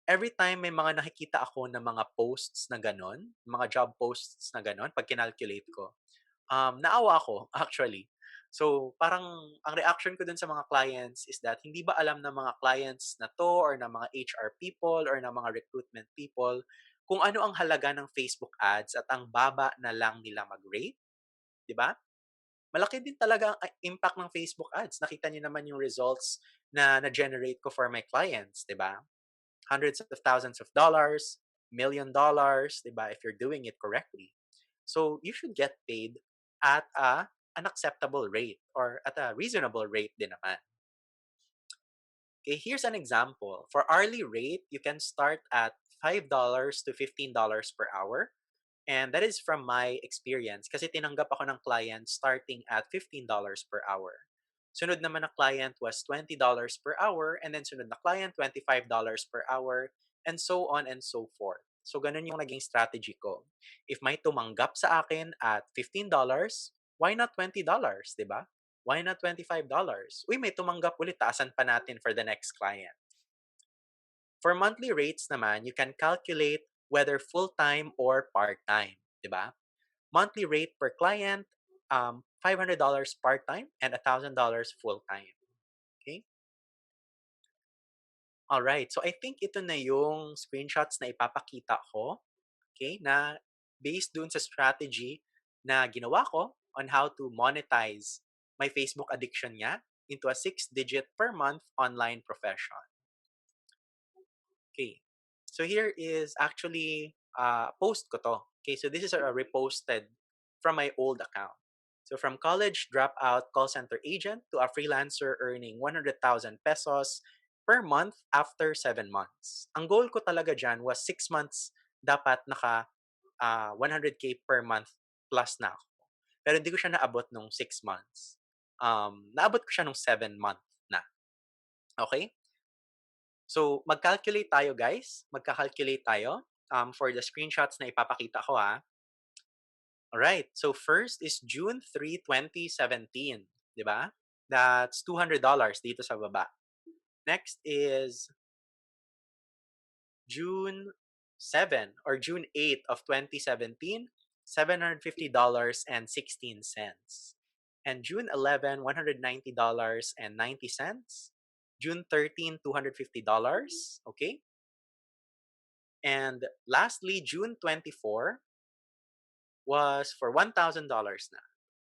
[SPEAKER 1] Every time may mga nakikita ako ng mga posts na ganon, mga job posts na ganon, pag kinalculate ko, naawa ako actually. So, parang ang reaction ko dun sa mga clients is that hindi ba alam ng mga clients na to or ng mga HR people or ng mga recruitment people kung ano ang halaga ng Facebook ads at ang baba na lang nila mag-rate, 'di ba? Malaki din talaga ang impact ng Facebook ads. Nakita niyo naman yung results na na-generate ko for my clients, 'di ba? Hundreds of thousands of dollars, $1 million, 'di ba? If you're doing it correctly. So you should get paid at an acceptable rate or at a reasonable rate din naman. Okay, here's an example. For hourly rate, you can start at $5 to $15 per hour. And that is from my experience kasi tinanggap ako ng client starting at $15 per hour. Sunod naman na client was $20 per hour and then sunod na client $25 per hour and so on and so forth. So ganun yung naging strategy ko. If may tumanggap sa akin at $15, why not $20, 'di ba? Why not $25? Uy, may tumanggap ulit, taasan pa natin for the next client. For monthly rates naman, you can calculate whether full-time or part-time, 'di ba? Monthly rate per client, $500 part-time and $1,000 full-time. Okay? All right. So I think ito na yung screenshots na ipapakita ko, okay, na based dun sa strategy na ginawa ko on how to monetize my Facebook addiction nga into a 6-digit per month online profession. Okay. So here is actually post ko to. Okay, so this is a reposted from my old account. So from college dropout call center agent to a freelancer earning 100,000 pesos per month after 7 months. Ang goal ko talaga dyan was 6 months dapat naka 100K per month plus na ako. Pero hindi ko siya naabot nung 6 months. Naabot ko siya nung 7 month na. Okay? So, mag-calculate tayo guys. Magka-calculate tayo for the screenshots na ipapakita ko ha. Alright, so first is June 3, 2017. Di ba? That's $200 dito sa baba. Next is June 7 or June 8 of 2017, $750.16. And June 11, $190.90. June 13, $250. Okay? And lastly, June 24 was for $1,000 na.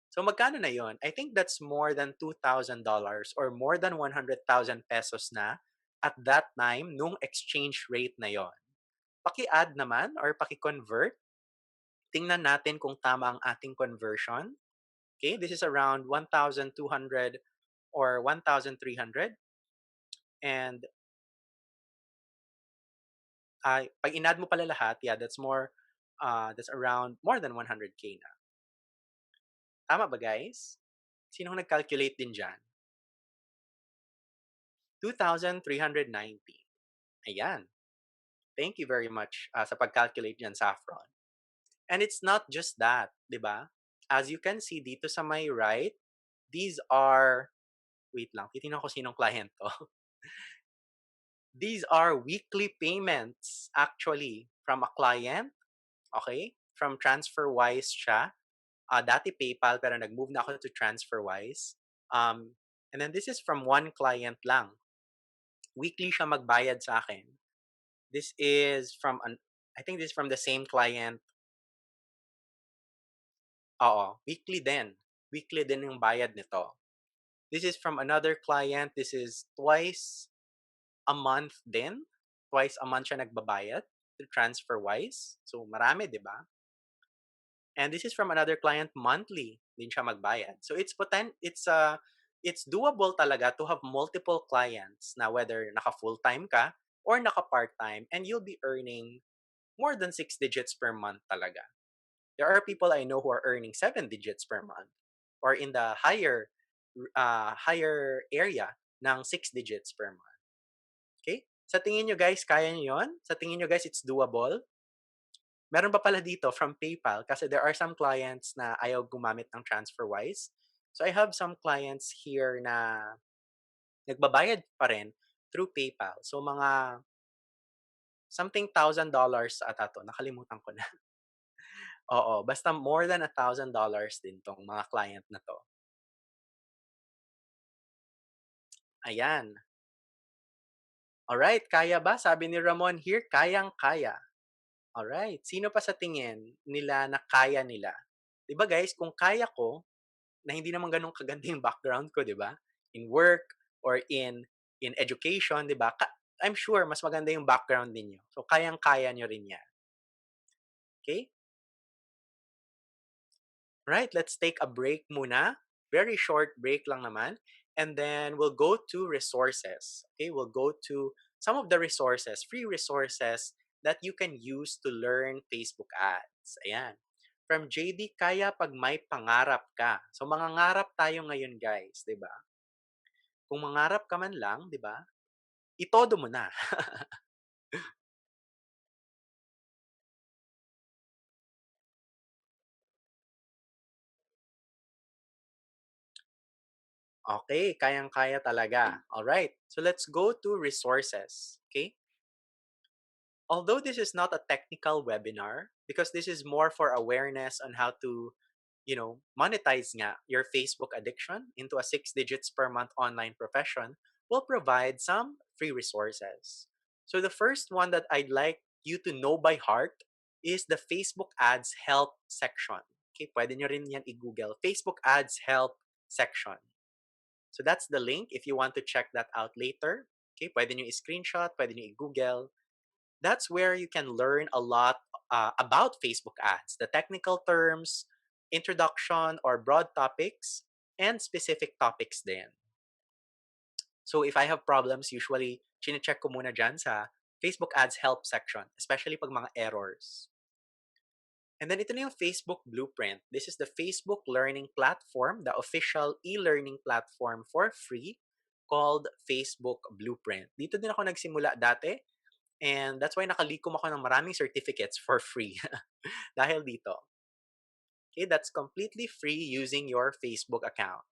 [SPEAKER 1] So magkano na yon? I think that's more than $2,000 or more than 100,000 pesos na at that time nung exchange rate na yon. Paki-add naman or paki-convert. Tingnan natin kung tama ang ating conversion. Okay, this is around 1,200 or 1,300. And pag in-add mo pala lahat, yeah, that's around more than 100K na. Tama ba guys? Sino nag-calculate din dyan? 2,390. Ayan. Thank you very much sa pag-calculate dyan, Saffron. And it's not just that, di ba? As you can see dito sa my right, these are, wait lang, titingnan ko sinong client to. These are weekly payments actually from a client, okay? From TransferWise siya. Dati PayPal pero nag-move na ako to TransferWise. And then this is from one client lang. Weekly siya magbayad sa akin. This is from I think this is from the same client. Oo, weekly din. Weekly din yung bayad nito. This is from another client. This is twice a month din. Twice a month siya nagbabayad through TransferWise. So marami, 'di ba? And this is from another client, monthly din siya magbayad. So it's doable talaga to have multiple clients na whether naka full-time ka or naka part-time, and you'll be earning more than 6 digits per month talaga. There are people I know who are earning 7 digits per month or in the higher area ng 6 digits per month. Okay? Sa tingin nyo guys, kaya nyo yun? Sa tingin nyo guys, it's doable? Meron pa pala dito from PayPal kasi there are some clients na ayaw gumamit ng TransferWise. So I have some clients here na nagbabayad pa rin through PayPal. So mga something $1,000 ata to. Nakalimutan ko na. Oo, basta more than $1,000 din tong mga client na to. Ayan. Alright, kaya ba? Sabi ni Ramon here, kayang-kaya. Alright, sino pa sa tingin nila na kaya nila? 'Di ba guys, kung kaya ko, na hindi naman gano'n kaganda yung background ko, 'di ba? In work or in education, 'di ba? I'm sure mas maganda yung background ninyo. So kayang-kaya nyo rin 'yan. Okay? Right, let's take a break muna. Very short break lang naman. And then we'll go to resources. Okay, we'll go to some of the resources, free resources that you can use to learn Facebook ads. Ayan. From JD, kaya pag may pangarap ka. So mangangarap tayo ngayon guys, 'di ba? Kung mangarap ka man lang, 'di ba? Itodo mo na. Okay, kayang-kaya talaga. All right. So let's go to resources. Okay? Although this is not a technical webinar, because this is more for awareness on how to, monetize nga your Facebook addiction into a 6 digits per month online profession, we'll provide some free resources. So the first one that I'd like you to know by heart is the Facebook Ads Help section. Okay, pwede nyo rin yan i-google. Facebook Ads Help section. So that's the link if you want to check that out later. Okay, pwede nyo i-screenshot, pwede nyo i-google. That's where you can learn a lot about Facebook ads, the technical terms, introduction or broad topics, and specific topics din. So if I have problems, usually, chine-check ko muna dyan sa Facebook ads help section, especially pag mga errors. And then ito na yung Facebook Blueprint. This is the Facebook learning platform, the official e-learning platform for free called Facebook Blueprint. Dito din ako nagsimula dati. And that's why nakalikom ako ng maraming certificates for free. Dahil dito. Okay, that's completely free using your Facebook account.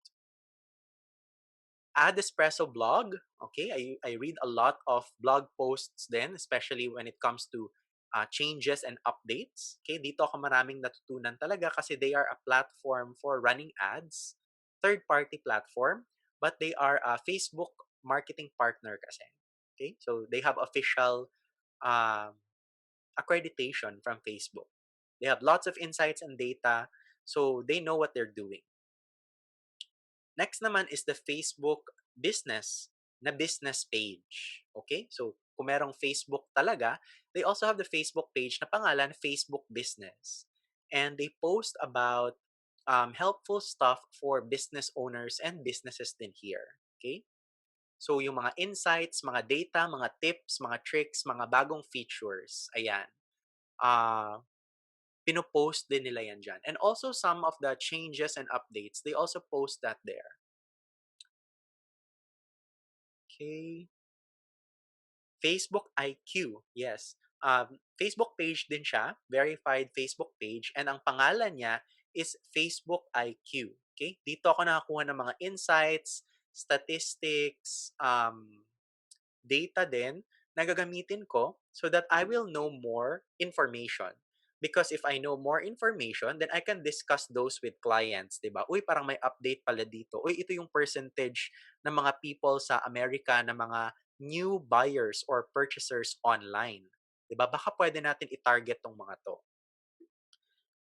[SPEAKER 1] Ad Espresso blog. Okay, I read a lot of blog posts then, especially when it comes to changes and updates. Okay, dito ako maraming natutunan talaga kasi they are a platform for running ads, third-party platform, but they are a Facebook marketing partner kasi. Okay, so they have official um, accreditation from Facebook. They have lots of insights and data, so they know what they're doing. Next naman is the Facebook business na business page. Okay? So, kung merong Facebook talaga, they also have the Facebook page na pangalan Facebook Business. And they post about helpful stuff for business owners and businesses din here. Okay? So, yung mga insights, mga data, mga tips, mga tricks, mga bagong features. Ayan. Pinopost din nila yan dyan. And also some of the changes and updates, they also post that there. Okay. Facebook IQ. Yes. Facebook page din siya, verified Facebook page, and ang pangalan niya is Facebook IQ. Okay? Dito ako nakakuha ng mga insights, statistics, data din na gagamitin ko so that I will know more information. Because if I know more information, then I can discuss those with clients, 'di ba? Uy, parang may update pala dito. Uy, ito yung percentage ng mga people sa Amerika na mga new buyers or purchasers online. 'Di ba? Baka pwede natin i-target tong mga 'to.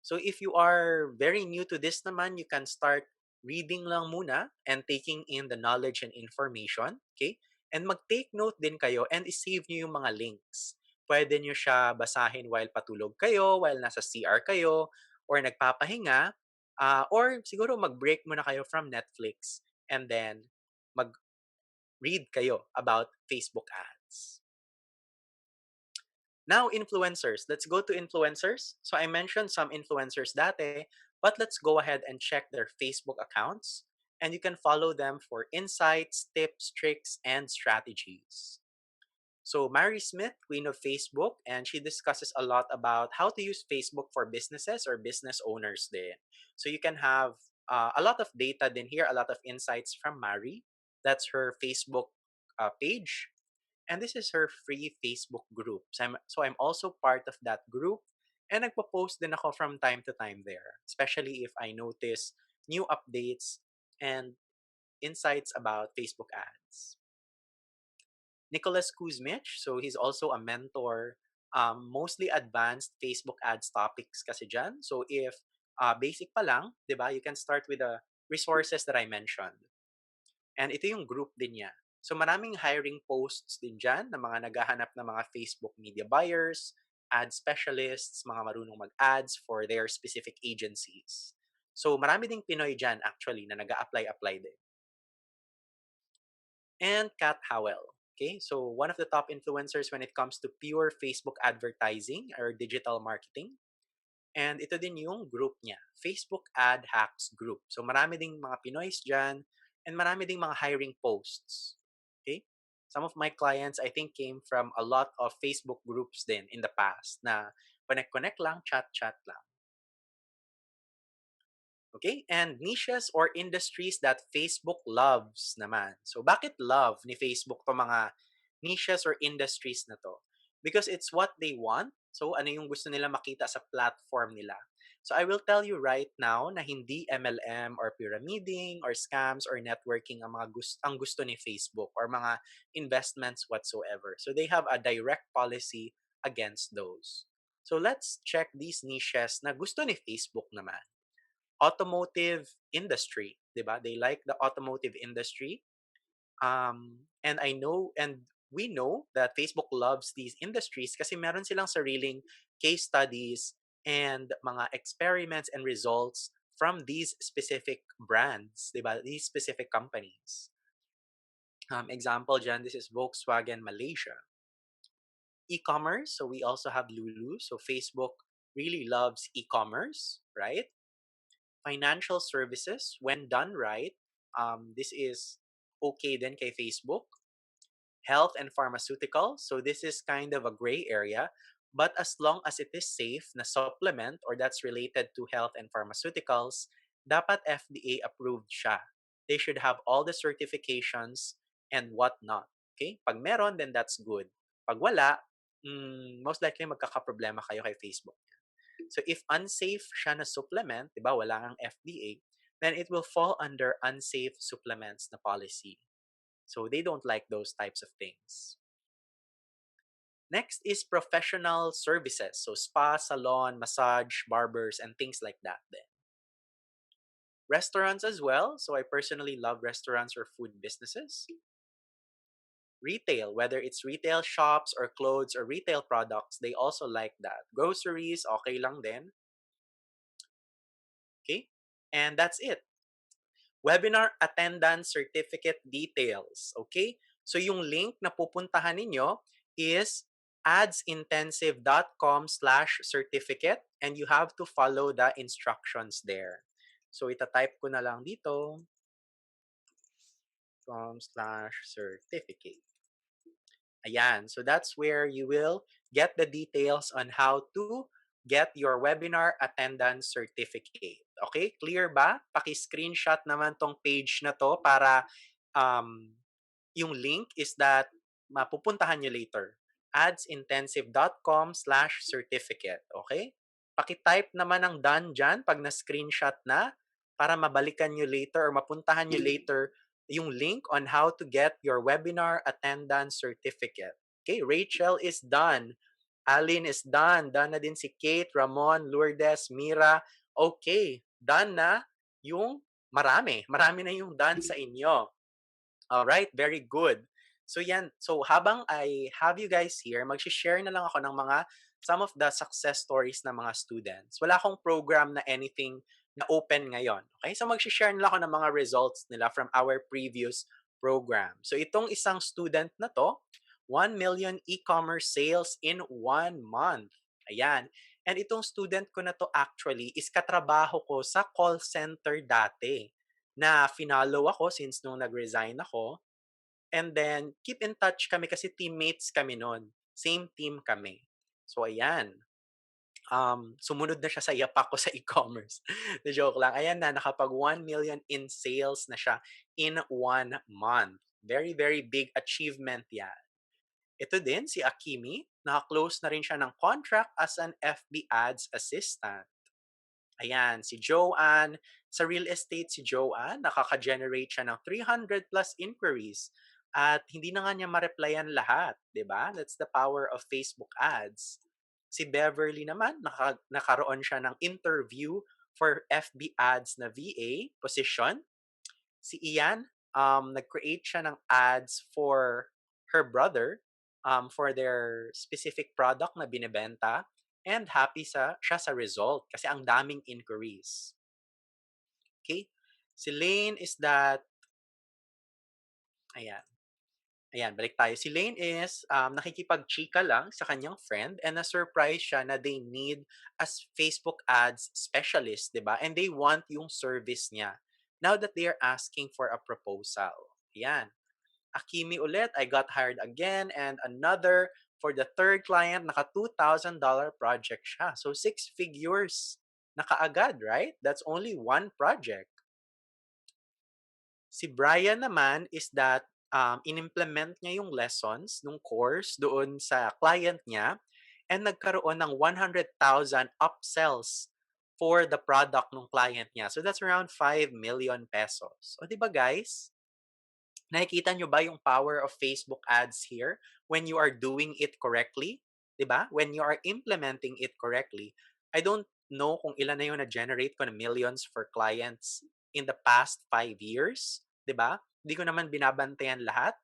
[SPEAKER 1] So if you are very new to this naman, you can start reading lang muna and taking in the knowledge and information, okay? And mag-take note din kayo and i-save nyo yung mga links. Pwede nyo siya basahin while patulog kayo, while nasa CR kayo, or nagpapahinga, or siguro mag-break muna kayo from Netflix and then mag-read kayo about Facebook ads. Now, influencers. Let's go to influencers. So I mentioned some influencers dati, but let's go ahead and check their Facebook accounts. And you can follow them for insights, tips, tricks, and strategies. So Mary Smith, queen of Facebook, and she discusses a lot about how to use Facebook for businesses or business owners din. So you can have a lot of data din here, a lot of insights from Mary. That's her Facebook page. And this is her free Facebook group. So I'm also part of that group. And nagpo-post din ako from time to time there. Especially if I notice new updates and insights about Facebook ads. Nicholas Kuzmich, so he's also a mentor, mostly advanced Facebook ads topics kasi dyan. So if basic pa lang, di ba, you can start with the resources that I mentioned. And ito yung group din niya. So maraming hiring posts din dyan ng mga naghahanap ng mga Facebook media buyers, ad specialists, mga marunong mag-ads for their specific agencies. So marami ding Pinoy dyan actually na nag-a-apply din. And Kat Howell. Okay, so one of the top influencers when it comes to pure Facebook advertising or digital marketing. And ito din yung group niya, Facebook Ad Hacks Group. So marami ding mga Pinoys dyan and marami ding mga hiring posts. Okay? Some of my clients, I think, came from a lot of Facebook groups din in the past na connect-connect lang, chat-chat lang. Okay? And niches or industries that Facebook loves naman. So bakit love ni Facebook to mga niches or industries na to? Because it's what they want. So ano yung gusto nila makita sa platform nila. So I will tell you right now na hindi MLM or pyramiding or scams or networking ang gusto ni Facebook or mga investments whatsoever. So they have a direct policy against those. So let's check these niches na gusto ni Facebook naman. Automotive industry, 'di ba? They like the automotive industry. And I know and we know that Facebook loves these industries kasi meron silang sariling case studies and mga experiments and results from these specific brands, 'di ba? These specific companies. Example dyan, this is Volkswagen Malaysia. E-commerce, so we also have Lulu. So Facebook really loves e-commerce, right? Financial services, when done right, this is okay din kay Facebook. Health and pharmaceuticals, so this is kind of a gray area, but as long as it is safe na supplement or that's related to health and pharmaceuticals, dapat FDA approved siya. They should have all the certifications and whatnot. Okay? Pag meron, then that's good. Pag wala, most likely magkakaproblema kayo kay Facebook. So if unsafe siya na supplement, 'di ba, wala kang FDA, then it will fall under unsafe supplements na policy. So they don't like those types of things. Next is professional services. So spa, salon, massage, barbers, and things like that then. Restaurants as well. So I personally love restaurants or food businesses. Retail, whether it's retail shops or clothes or retail products, they also like that. Groceries, okay lang din. Okay? And that's it. Webinar attendance certificate details. Okay? So yung link na pupuntahan ninyo is adsintensive.com/certificate and you have to follow the instructions there. So itatype ko na lang dito .com/certificate. Ayan. So that's where you will get the details on how to get your webinar attendance certificate. Okay? Clear ba? Paki-screenshot naman tong page na to para yung link is that mapupuntahan nyo later. adsintensive.com/certificate. Okay? Paki-type naman ng done diyan 'pag na-screenshot na para mabalikan niyo later or mapuntahan niyo later yung link on how to get your webinar attendance certificate. Okay, Rachel is done. Alin is done. Done na din si Kate, Ramon, Lourdes, Mira. Okay, done na yung marami. Marami na yung done sa inyo. All right, very good. So yan, so habang I have you guys here, mag-share na lang ako ng mga some of the success stories ng mga students. Wala akong program na anything na open ngayon. Okay? So mag-share na lang ako ng mga results nila from our previous program. So itong isang student na to, 1 million e-commerce sales in 1 month. Ayan. And itong student ko na to actually is katrabaho ko sa call center dati na finollow ako since nung nag-resign ako. And then, keep in touch kami kasi teammates kami nun. Same team kami. So, ayan. Sumunod na siya sa yapak ko sa e-commerce. Na joke lang. Ayan na, nakapag 1 million in sales na siya in 1 month. Very, very big achievement yan. Ito din, si Akimi, naka-close na rin siya ng contract as an FB Ads assistant. Ayan, si Joanne, sa real estate si Joanne, nakaka-generate siya ng 300 plus inquiries at hindi na nga niya ma-replyan lahat, 'di ba? That's the power of Facebook ads. Si Beverly naman, nakaroon siya ng interview for FB ads na VA position. Si Ian, nag-create siya ng ads for her brother for their specific product na binebenta and happy siya sa result kasi ang daming inquiries. Okay? Si Lane is that, ayan, ayan, balik tayo. Si Lane is nakikipag-chika lang sa kanyang friend and na-surprise siya na they need as Facebook ads specialist, di ba? And they want yung service niya. Now that they are asking for a proposal. Ayan. Akimi ulit, I got hired again and another for the third client, naka $2,000 project siya. So 6 figures na kaagad, right? That's only one project. Si Brian naman is that in-implement niya yung lessons nung course doon sa client niya and nagkaroon ng 100,000 upsells for the product ng client niya. So that's around 5 million pesos. O di ba guys? Nakikita nyo ba yung power of Facebook ads here when you are doing it correctly? 'Di ba? When you are implementing it correctly. I don't know kung ilan na yung na-generate ko na millions for clients in the past 5 years. 'Di ba? Hindi ko naman binabantayan lahat.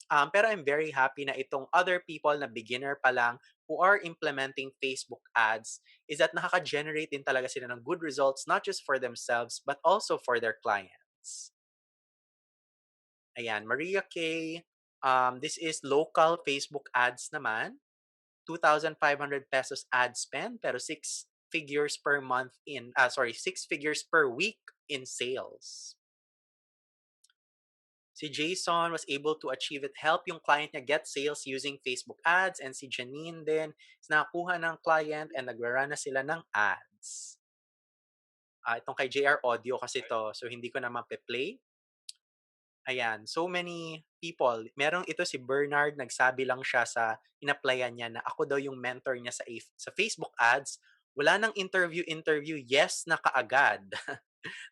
[SPEAKER 1] Pero I'm very happy na itong other people na beginner pa lang who are implementing Facebook ads is that nakaka-generate din talaga sila ng good results not just for themselves but also for their clients. Ayan, Maria K. This is local Facebook ads naman. 2,500 pesos ad spend pero 6 figures per month in, 6 figures per week in sales. Si Jason was able to achieve it, help yung client niya get sales using Facebook ads, and si Janine din is nakakuha ng client and nagra-run na sila ng ads. Itong kay JR Audio kasi to, so hindi ko na mape-play. Ayan, so many people. Merong ito si Bernard, nagsabi lang siya sa in-applyan niya na ako daw yung mentor niya sa Facebook ads. Wala nang interview, yes na kaagad.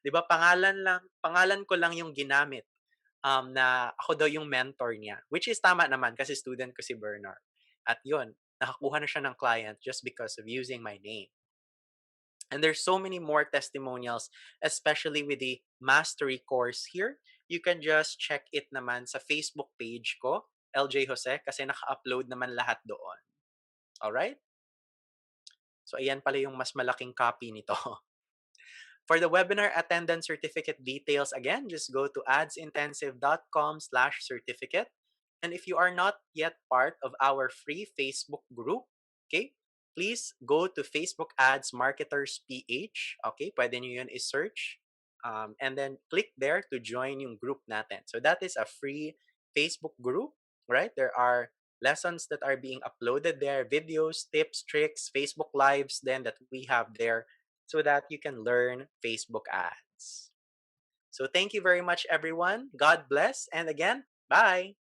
[SPEAKER 1] 'Di ba pangalan ko lang yung ginamit na ako daw yung mentor niya, which is tama naman kasi student ko si Bernard. At 'yun, nakakuha na siya ng client just because of using my name. And there's so many more testimonials, especially with the mastery course here. You can just check it naman sa Facebook page ko, LJ Jose, kasi naka-upload naman lahat doon. Alright? So, ayan pala yung mas malaking copy nito. For the webinar attendance certificate details, again, just go to adsintensive.com/certificate. And if you are not yet part of our free Facebook group, okay, please go to Facebook Ads Marketers PH. Okay, pwede nyo yun i-search. And then click there to join yung group natin. So that is a free Facebook group, right? There are lessons that are being uploaded there, videos, tips, tricks, Facebook Lives then that we have there so that you can learn Facebook ads. So thank you very much, everyone. God bless. And again, bye.